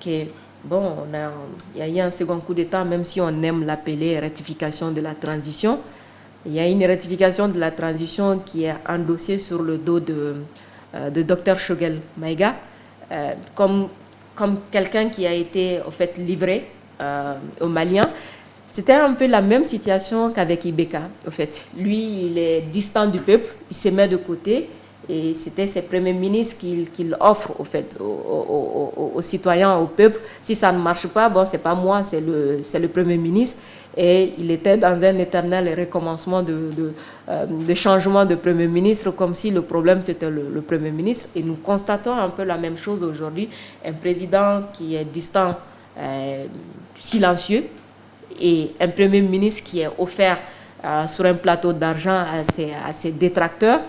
il y a eu un second coup d'État, même si on aime l'appeler rectification de la transition. Il y a une rectification de la transition qui est endossée sur le dos de Dr Choguel Maïga, comme quelqu'un qui a été en fait livré aux Maliens. C'était un peu la même situation qu'avec Ibeka. En fait. Lui, il est distant du peuple, il se met de côté. Et c'était ses premiers ministres qu'il offre au fait, aux citoyens, au peuple. Si ça ne marche pas, bon, c'est pas moi, c'est le premier ministre. Et il était dans un éternel recommencement de changement de premier ministre, comme si le problème c'était le premier ministre. Et nous constatons un peu la même chose aujourd'hui. Un président qui est distant, silencieux, et un premier ministre qui est offert sur un plateau d'argent à ses détracteurs.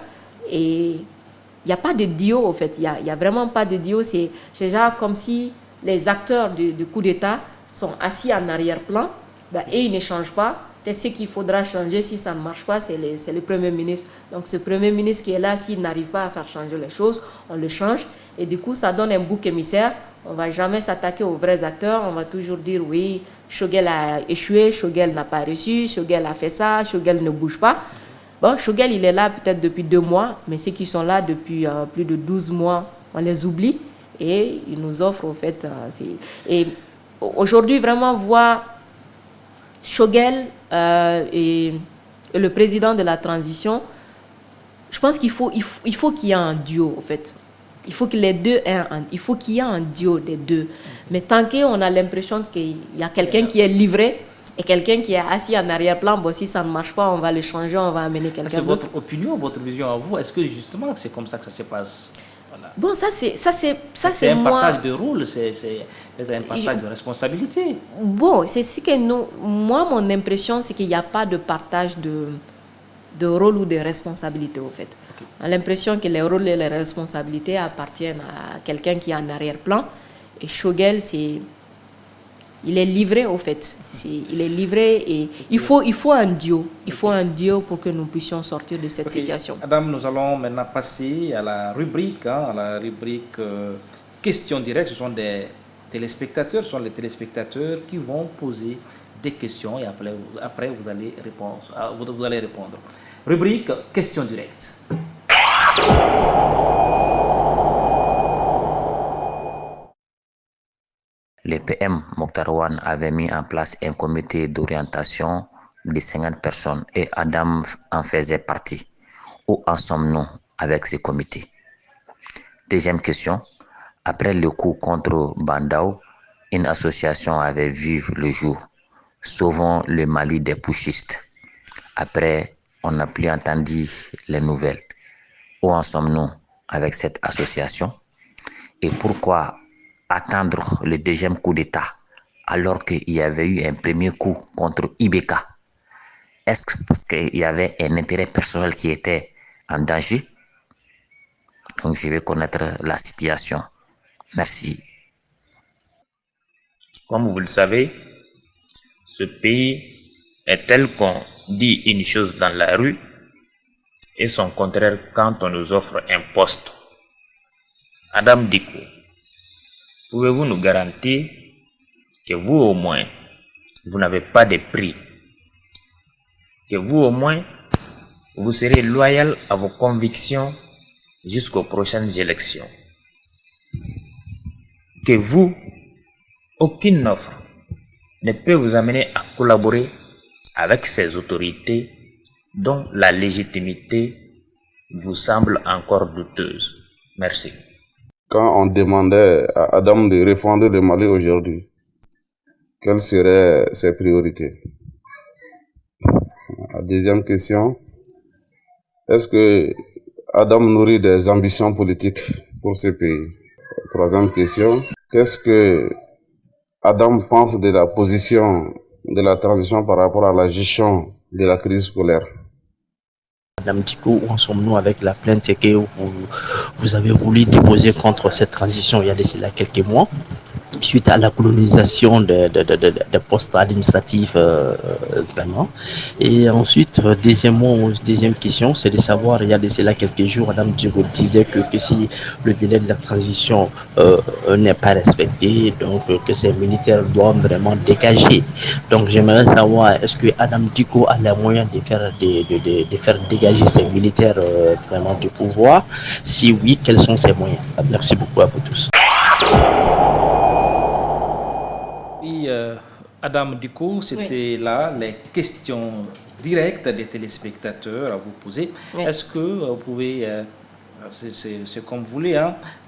Et il n'y a pas de duo, en fait. Il n'y a vraiment pas de duo. C'est genre comme si les acteurs du coup d'État sont assis en arrière-plan et ils ne changent pas. Peut-être ce qu'il faudra changer si ça ne marche pas, c'est le Premier ministre. Donc ce Premier ministre qui est là, s'il n'arrive pas à faire changer les choses, on le change. Et du coup, ça donne un bouc émissaire. On ne va jamais s'attaquer aux vrais acteurs. On va toujours dire, oui, Choguel a échoué, Choguel n'a pas reçu, Choguel a fait ça, Choguel ne bouge pas. Bon, Choguel, il est là peut-être depuis 2 mois, mais ceux qui sont là depuis plus de 12 mois, on les oublie et ils nous offrent, au fait... et aujourd'hui, vraiment, voir Choguel et le président de la transition, je pense qu'il faut qu'il y ait un duo, en fait. Il faut que les deux il faut qu'il y ait un duo des deux. Mais tant qu'on a l'impression qu'il y a quelqu'un qui est livré, et quelqu'un qui est assis en arrière-plan, bon, si ça ne marche pas, on va le changer, on va amener quelqu'un d'autre. C'est votre opinion, votre vision à vous. Est-ce que justement c'est comme ça que ça se passe? Voilà. Bon, c'est un moi. partage de rôle, c'est un partage de responsabilité. Bon, c'est ce que moi, mon impression, c'est qu'il n'y a pas de partage de rôle ou de responsabilité, au fait. On a l'impression que les rôles et les responsabilités appartiennent à quelqu'un qui est en arrière-plan. Et Choguel, il est livré au fait. Il est livré et il faut un duo. Il faut un duo pour que nous puissions sortir de cette situation. Adam, nous allons maintenant passer à la rubrique, questions directes. Ce sont des téléspectateurs, qui vont poser des questions et après vous allez répondre. Rubrique questions directes. Le PM Mokhtar Wane avait mis en place un comité d'orientation de 50 personnes et Adam en faisait partie. Où en sommes-nous avec ce comité? Deuxième question. Après le coup contre Bandao, une association avait vu le jour, Sauvons le Mali des putschistes. Après, on n'a plus entendu les nouvelles. Où en sommes-nous avec cette association? Et pourquoi attendre le deuxième coup d'État alors qu'il y avait eu un premier coup contre Ibeka? Est-ce que parce qu'il y avait un intérêt personnel qui était en danger? Donc je vais connaître la situation. Merci. Comme vous le savez, ce pays est tel qu'on dit une chose dans la rue et son contraire quand on nous offre un poste. Adam Dicko, pouvez-vous nous garantir que vous au moins, vous n'avez pas de prix, que vous au moins, vous serez loyal à vos convictions jusqu'aux prochaines élections, que vous, aucune offre ne peut vous amener à collaborer avec ces autorités dont la légitimité vous semble encore douteuse. Merci. Quand on demandait à Adam de refonder le Mali aujourd'hui, quelles seraient ses priorités? La deuxième question, est-ce que Adam nourrit des ambitions politiques pour ce pays? Troisième question, qu'est-ce que Adam pense de la position de la transition par rapport à la gestion de la crise scolaire? Madame Dicko, où en sommes-nous avec la plainte que vous avez voulu déposer contre cette transition il y a de cela quelques mois, suite à la colonisation des postes administratifs vraiment. Et ensuite, deuxième question, c'est de savoir, il y a de cela quelques jours, Madame Dicko disait que si le délai de la transition n'est pas respecté, donc que ces militaires doivent vraiment dégager. Donc j'aimerais savoir, est-ce que Adam Dicko a les moyens de faire dégager ces militaires vraiment du pouvoir? Si oui, quels sont ces moyens? Merci beaucoup à vous tous. Oui, Adam Dicko, c'était là les questions directes des téléspectateurs à vous poser. Oui. Est-ce que vous pouvez, c'est comme vous voulez,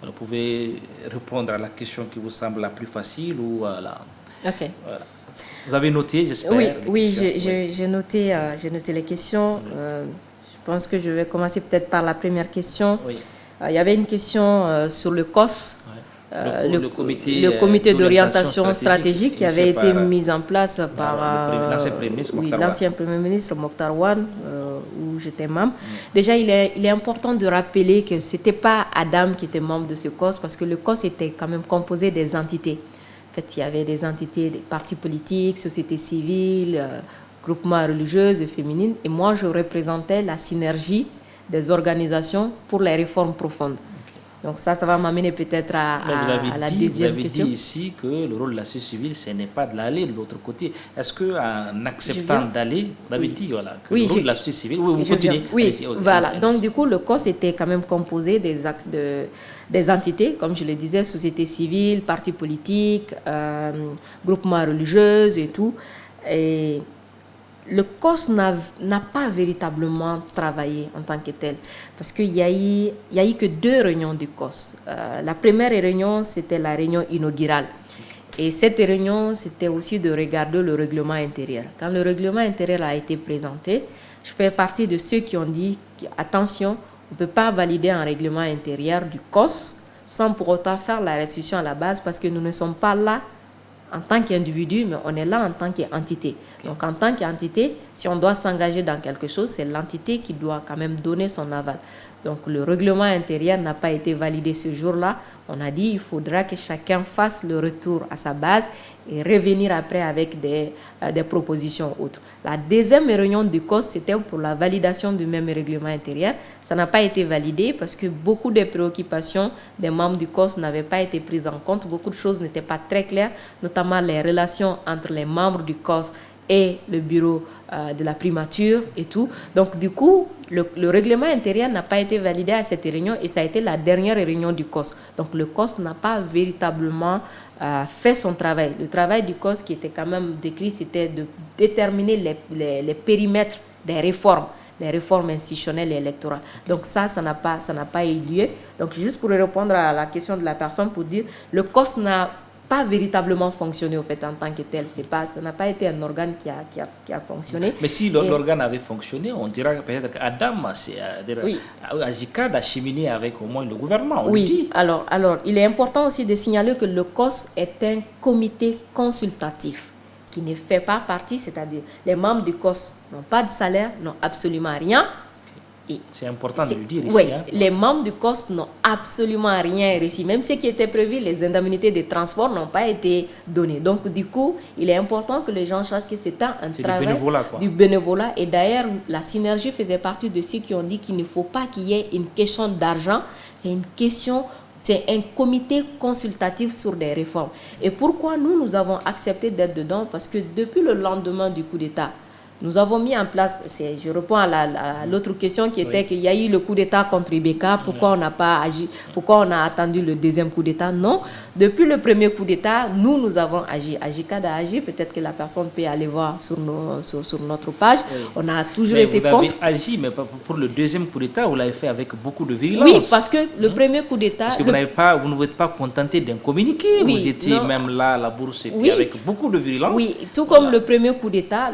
vous pouvez répondre à la question qui vous semble la plus facile ou la... Ok. Voilà. Vous avez noté, j'espère? Oui, j'ai noté les questions. Je pense que je vais commencer peut-être par la première question. Oui. Il y avait une question sur le COS. Le comité d'orientation stratégique qui avait été mis en place par l'ancien Premier ministre Mokhtar Wane, où j'étais membre. Déjà, il est important de rappeler que ce n'était pas Adam qui était membre de ce COS, parce que le COS était quand même composé des entités. En fait, il y avait des entités, des partis politiques, sociétés civiles, groupements religieux et féminines. Et moi, je représentais la synergie des organisations pour les réformes profondes. Donc ça va m'amener peut-être à la deuxième question. Vous avez dit ici que le rôle de la société civile, ce n'est pas d'aller de l'autre côté. Est-ce qu'en acceptant d'aller, vous avez dit voilà, que le rôle de la société civile, vous continuez. Oui, voilà. Donc du coup, le COS était quand même composé des entités, comme je le disais, société civile, partis politiques, groupements religieux et tout. Et le COS n'a pas véritablement travaillé en tant que tel, parce qu'il n'y a eu que 2 réunions du COS. La première réunion, c'était la réunion inaugurale. Et cette réunion, c'était aussi de regarder le règlement intérieur. Quand le règlement intérieur a été présenté, je fais partie de ceux qui ont dit, attention, on ne peut pas valider un règlement intérieur du COS sans pour autant faire la restitution à la base, parce que nous ne sommes pas là en tant qu'individu, mais on est là en tant qu'entité. Donc en tant qu'entité, si on doit s'engager dans quelque chose, c'est l'entité qui doit quand même donner son aval. Donc le règlement intérieur n'a pas été validé ce jour-là. On a dit il faudra que chacun fasse le retour à sa base et revenir après avec des propositions autres. La deuxième réunion du COS, c'était pour la validation du même règlement intérieur. Ça n'a pas été validé parce que beaucoup de préoccupations des membres du COS n'avaient pas été prises en compte. Beaucoup de choses n'étaient pas très claires, notamment les relations entre les membres du COS et le bureau de la primature et tout. Donc du coup, le règlement intérieur n'a pas été validé à cette réunion et ça a été la dernière réunion du COS. Donc le COS n'a pas véritablement fait son travail. Le travail du COS qui était quand même décrit, c'était de déterminer les périmètres des réformes, les réformes institutionnelles et électorales. Donc ça n'a pas eu lieu. Donc juste pour répondre à la question de la personne, pour dire, le COS n'a pas véritablement fonctionné au fait en tant que tel. Ça n'a pas été un organe qui a fonctionné. Mais si l'organe avait fonctionné, on dirait peut-être qu'Adam, Ajicad a cheminé avec au moins le gouvernement. On oui, le dit. Alors, il est important aussi de signaler que le COS est un comité consultatif qui ne fait pas partie, c'est-à-dire les membres du COS n'ont pas de salaire, n'ont absolument rien. C'est important de le dire ici. Oui, hein. Les membres du COS n'ont absolument rien reçu. Même ce qui était prévu, les indemnités de transport n'ont pas été données. Donc, du coup, il est important que les gens sachent que c'est un travail du bénévolat. Et d'ailleurs, la synergie faisait partie de ceux qui ont dit qu'il ne faut pas qu'il y ait une question d'argent. C'est un comité consultatif sur des réformes. Et pourquoi nous avons accepté d'être dedans? Parce que depuis le lendemain du coup d'État, nous avons mis en place, je réponds à l'autre question qui était qu'il y a eu le coup d'État contre Ibeka, pourquoi on n'a pas agi, pourquoi on a attendu le deuxième coup d'État? Non, depuis le premier coup d'État, nous avons agi. Ajicad a agi, peut-être que la personne peut aller voir sur notre page. Oui. On a toujours été contre. Vous avez agi, mais pour le deuxième coup d'État, vous l'avez fait avec beaucoup de virulence. Oui, parce que le premier coup d'État... Parce que vous ne vous êtes pas contenté d'un communiqué, vous étiez même là à la bourse et puis avec beaucoup de virulence. Oui, tout comme le premier coup d'État,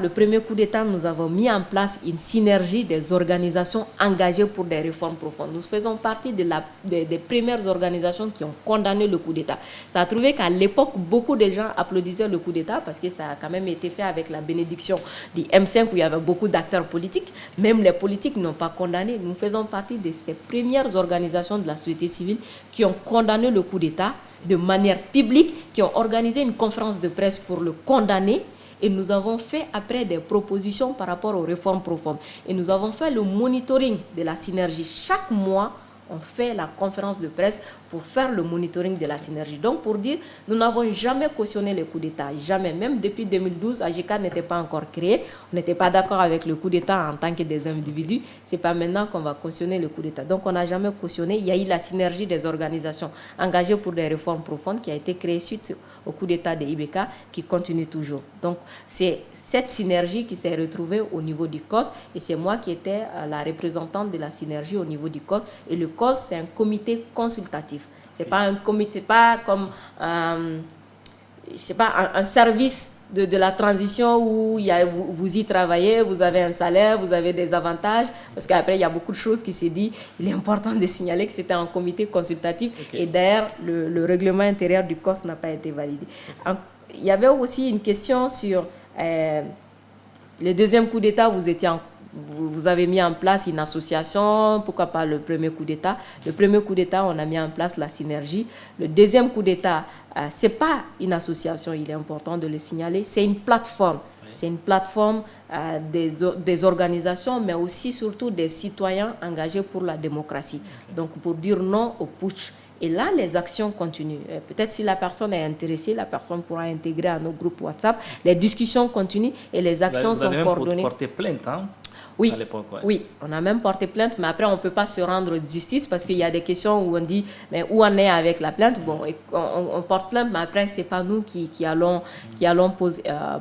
nous avons mis en place une synergie des organisations engagées pour des réformes profondes. Nous faisons partie des premières organisations qui ont condamné le coup d'État. Ça a trouvé qu'à l'époque, beaucoup de gens applaudissaient le coup d'État parce que ça a quand même été fait avec la bénédiction du M5 où il y avait beaucoup d'acteurs politiques. Même les politiques n'ont pas condamné. Nous faisons partie de ces premières organisations de la société civile qui ont condamné le coup d'État de manière publique, qui ont organisé une conférence de presse pour le condamner. Et nous avons fait après des propositions par rapport aux réformes profondes. Et nous avons fait le monitoring de la synergie. Chaque mois, on fait la conférence de presse pour faire le monitoring de la synergie. Donc, pour dire, nous n'avons jamais cautionné le coup d'État. Jamais. Même depuis 2012, Ajicad n'était pas encore créé. On n'était pas d'accord avec le coup d'État en tant que des individus. Ce n'est pas maintenant qu'on va cautionner le coup d'État. Donc, on n'a jamais cautionné. Il y a eu la synergie des organisations engagées pour des réformes profondes qui a été créée suite au coup d'État de Ibeka qui continue toujours. Donc, c'est cette synergie qui s'est retrouvée au niveau du COS et c'est moi qui étais la représentante de la synergie au niveau du COS. Et le COS, c'est un comité consultatif. C'est pas un comité, pas comme un service de la transition où vous y travaillez, vous avez un salaire, vous avez des avantages, parce qu'après il y a beaucoup de choses qui se disent. Il est important de signaler que c'était un comité consultatif et d'ailleurs le règlement intérieur du COS n'a pas été validé. Il y avait aussi une question sur le deuxième coup d'État, vous avez mis en place une association, pourquoi pas le premier coup d'État. Le premier coup d'État, on a mis en place la synergie. Le deuxième coup d'État, ce n'est pas une association, il est important de le signaler, c'est une plateforme. Oui. C'est une plateforme des organisations, mais aussi surtout des citoyens engagés pour la démocratie. Okay. Donc pour dire non au putsch. Et là, les actions continuent. Peut-être si la personne est intéressée, la personne pourra intégrer à nos groupes WhatsApp. Les discussions continuent et les actions sont coordonnées. Vous avez porté plainte, hein? Oui, oui, on a même porté plainte, mais après on ne peut pas se rendre justice parce qu'il y a des questions où on dit mais où on est avec la plainte. Bon, on porte plainte, mais après c'est pas nous qui allons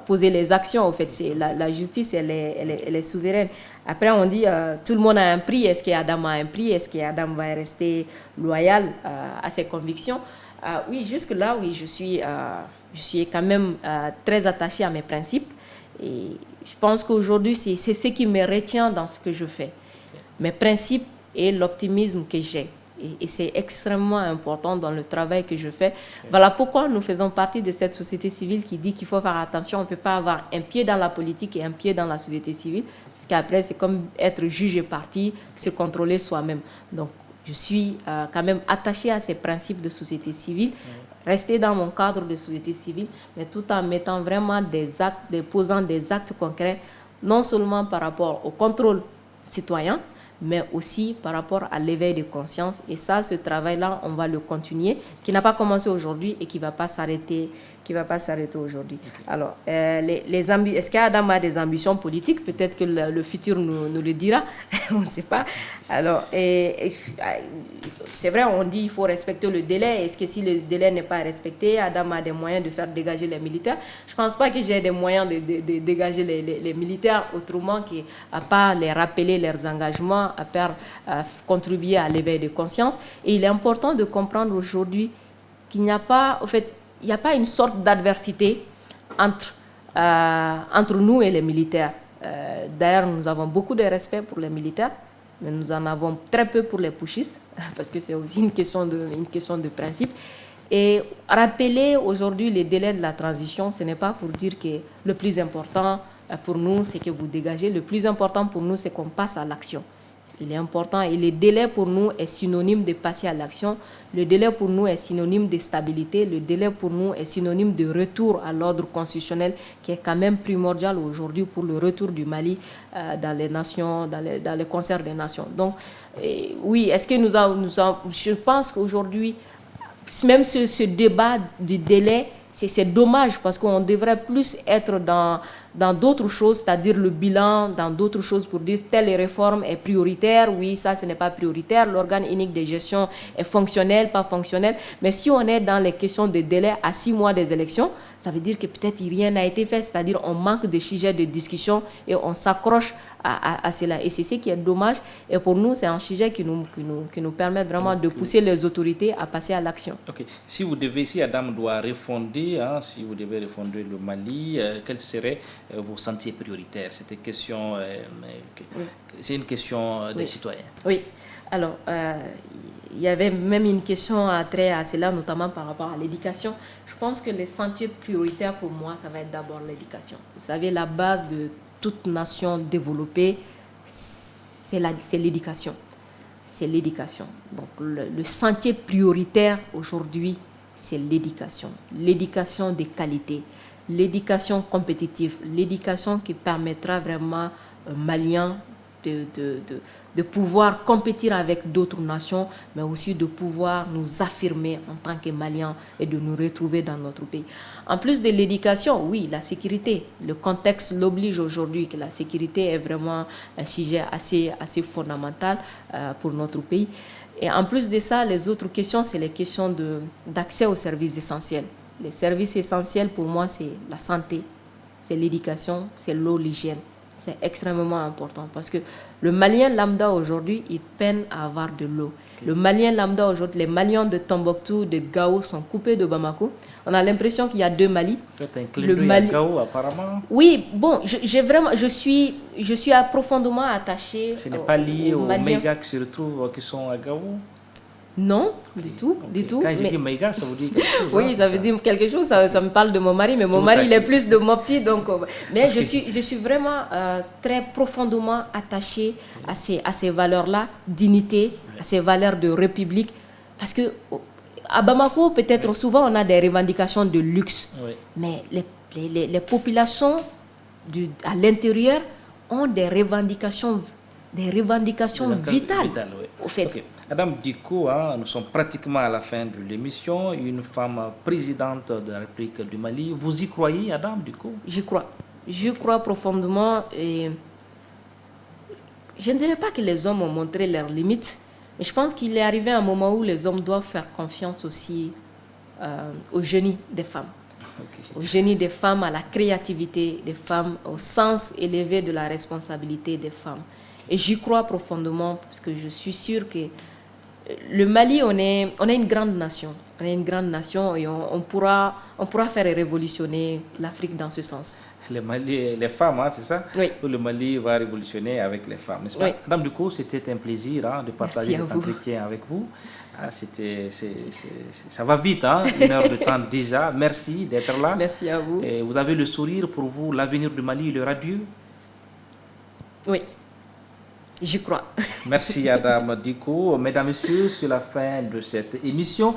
poser les actions. En fait, c'est la justice, elle est souveraine. Après on dit tout le monde a un prix. Est-ce qu'Adam a un prix? Est-ce qu'Adam va rester loyal à ses convictions? Oui, jusque là, oui, je suis quand même très attachée à mes principes. Et je pense qu'aujourd'hui, c'est ce qui me retient dans ce que je fais. Mes principes et l'optimisme que j'ai. Et c'est extrêmement important dans le travail que je fais. Voilà pourquoi nous faisons partie de cette société civile qui dit qu'il faut faire attention. On ne peut pas avoir un pied dans la politique et un pied dans la société civile. Parce qu'après, c'est comme être juge et parti, se contrôler soi-même. Donc, je suis quand même attachée à ces principes de société civile, rester dans mon cadre de société civile, mais tout en mettant vraiment des actes, posant des actes concrets, non seulement par rapport au contrôle citoyen, mais aussi par rapport à l'éveil de conscience. Et ça, ce travail-là, on va le continuer, qui n'a pas commencé aujourd'hui et qui ne va pas s'arrêter aujourd'hui. Okay. Alors, est-ce qu'Adam a des ambitions politiques? Peut-être que le futur nous le dira, on ne sait pas. Alors, c'est vrai, on dit qu'il faut respecter le délai. Est-ce que si le délai n'est pas respecté, Adam a des moyens de faire dégager les militaires? Je ne pense pas que j'ai des moyens de dégager les militaires autrement qu'à pas les rappeler leurs engagements, à contribuer à l'éveil de conscience. Et il est important de comprendre aujourd'hui qu'il n'y a pas, en fait, il n'y a pas une sorte d'adversité entre nous et les militaires. D'ailleurs, nous avons beaucoup de respect pour les militaires, mais nous en avons très peu pour les putschistes, parce que c'est aussi une question de principe. Et rappeler aujourd'hui les délais de la transition, ce n'est pas pour dire que le plus important pour nous, c'est que vous dégagez. Le plus important pour nous, c'est qu'on passe à l'action. Il est important et le délai pour nous est synonyme de passer à l'action. Le délai pour nous est synonyme de stabilité. Le délai pour nous est synonyme de retour à l'ordre constitutionnel qui est quand même primordial aujourd'hui pour le retour du Mali dans les nations, dans le concert des nations. Donc, oui, est-ce que je pense qu'aujourd'hui, même ce débat du délai, c'est dommage parce qu'on devrait plus être dans d'autres choses, c'est-à-dire le bilan, dans d'autres choses pour dire telle réforme est prioritaire, oui, ça ce n'est pas prioritaire, l'organe unique de gestion est fonctionnel, pas fonctionnel. Mais si on est dans les questions de délai à 6 mois des élections, ça veut dire que peut-être rien n'a été fait, c'est-à-dire on manque de sujets de discussion et on s'accroche à cela. Et c'est ce qui est dommage. Et pour nous, c'est un sujet qui nous permet vraiment de pousser les autorités à passer à l'action. Ok. Si Adam doit refonder, si vous devez refonder le Mali, quels seraient vos sentiers prioritaires? C'était question, c'est une question des citoyens. Oui. Alors, il y avait même une question à trait à cela, notamment par rapport à l'éducation. Je pense que les sentiers prioritaires pour moi, ça va être d'abord l'éducation. Vous savez, la base de toute nation développée, c'est l'éducation. C'est l'éducation. Donc, le sentier prioritaire aujourd'hui, c'est l'éducation. L'éducation de qualité, l'éducation compétitive, l'éducation qui permettra vraiment aux Maliens de pouvoir compétir avec d'autres nations, mais aussi de pouvoir nous affirmer en tant que Maliens et de nous retrouver dans notre pays. En plus de l'éducation, oui, la sécurité. Le contexte l'oblige aujourd'hui que la sécurité est vraiment un sujet assez fondamental pour notre pays. Et en plus de ça, les autres questions, c'est les questions d'accès aux services essentiels. Les services essentiels, pour moi, c'est la santé, c'est l'éducation, c'est l'eau, l'hygiène. C'est extrêmement important parce que le Malien lambda aujourd'hui, il peine à avoir de l'eau. Okay. Le Malien lambda aujourd'hui, les Maliens de Tombouctou, de Gao sont coupés de Bamako. On a l'impression qu'il y a deux Mali. Faites un clin d'œil à Gao, apparemment. Oui, bon, je suis profondément attachée. Ce n'est pas lié aux Maïgas qui se retrouvent, qui sont à Gao? Non, du tout, du tout. Quand je dis Maïga, ça vous dit quelque chose? Oui, ça veut dire quelque chose, ça me parle de mon mari, mais mon mari, il est plus de mon petit, donc... Mais je suis vraiment très profondément attachée à ces valeurs-là, dignité, à ces valeurs de république, parce que à Bamako, peut-être souvent, on a des revendications de luxe, mais les populations à l'intérieur ont des revendications vitales, au fait. Okay. Adam Dicko, nous sommes pratiquement à la fin de l'émission. Une femme présidente de la République du Mali. Vous y croyez, Adam Dicko? J'y crois. Je crois profondément. Et je ne dirais pas que les hommes ont montré leurs limites, mais je pense qu'il est arrivé un moment où les hommes doivent faire confiance aussi au génie des femmes. Okay. Au génie des femmes, à la créativité des femmes, au sens élevé de la responsabilité des femmes. Et j'y crois profondément parce que je suis sûre que le Mali, on est une grande nation. On est une grande nation et on pourra faire révolutionner l'Afrique dans ce sens. Le Mali, les femmes, hein, c'est ça? Oui. Le Mali va révolutionner avec les femmes, n'est-ce pas? Oui. Madame Ducou, c'était un plaisir de partager cet vous. entretien avec vous. Ah, ça va vite, hein? 1 heure de temps déjà. Merci d'être là. Merci à vous. Et vous avez le sourire pour vous, l'avenir du Mali, le radieux? Oui, j'y crois. Merci Adam Diko. Mesdames, Messieurs, c'est la fin de cette émission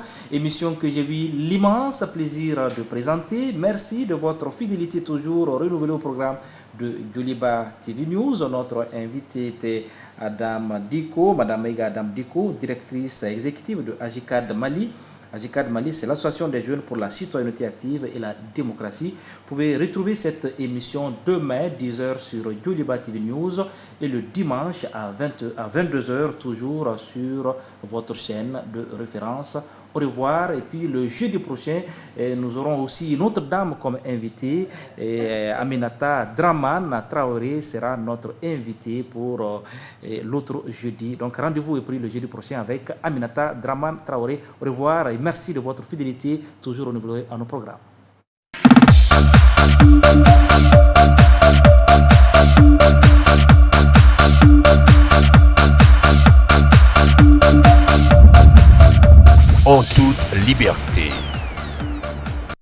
que j'ai eu l'immense plaisir de présenter. Merci de votre fidélité toujours renouvelée au programme de Joliba TV News. Notre invité était Adam Diko, Madame Ega Adam Diko, directrice exécutive de AGICAD Mali. AGICAD Mali, c'est l'association des jeunes pour la citoyenneté active et la démocratie. Vous pouvez retrouver cette émission demain, 10h sur Joliba TV News et le dimanche à 22h, toujours sur votre chaîne de référence. Au revoir. Et puis le jeudi prochain, nous aurons aussi une autre dame comme invitée. Aminata Draman Traoré sera notre invitée pour l'autre jeudi. Donc rendez-vous est pris le jeudi prochain avec Aminata Draman Traoré. Au revoir et merci de votre fidélité, toujours renouvelée à nos programmes. En toute liberté.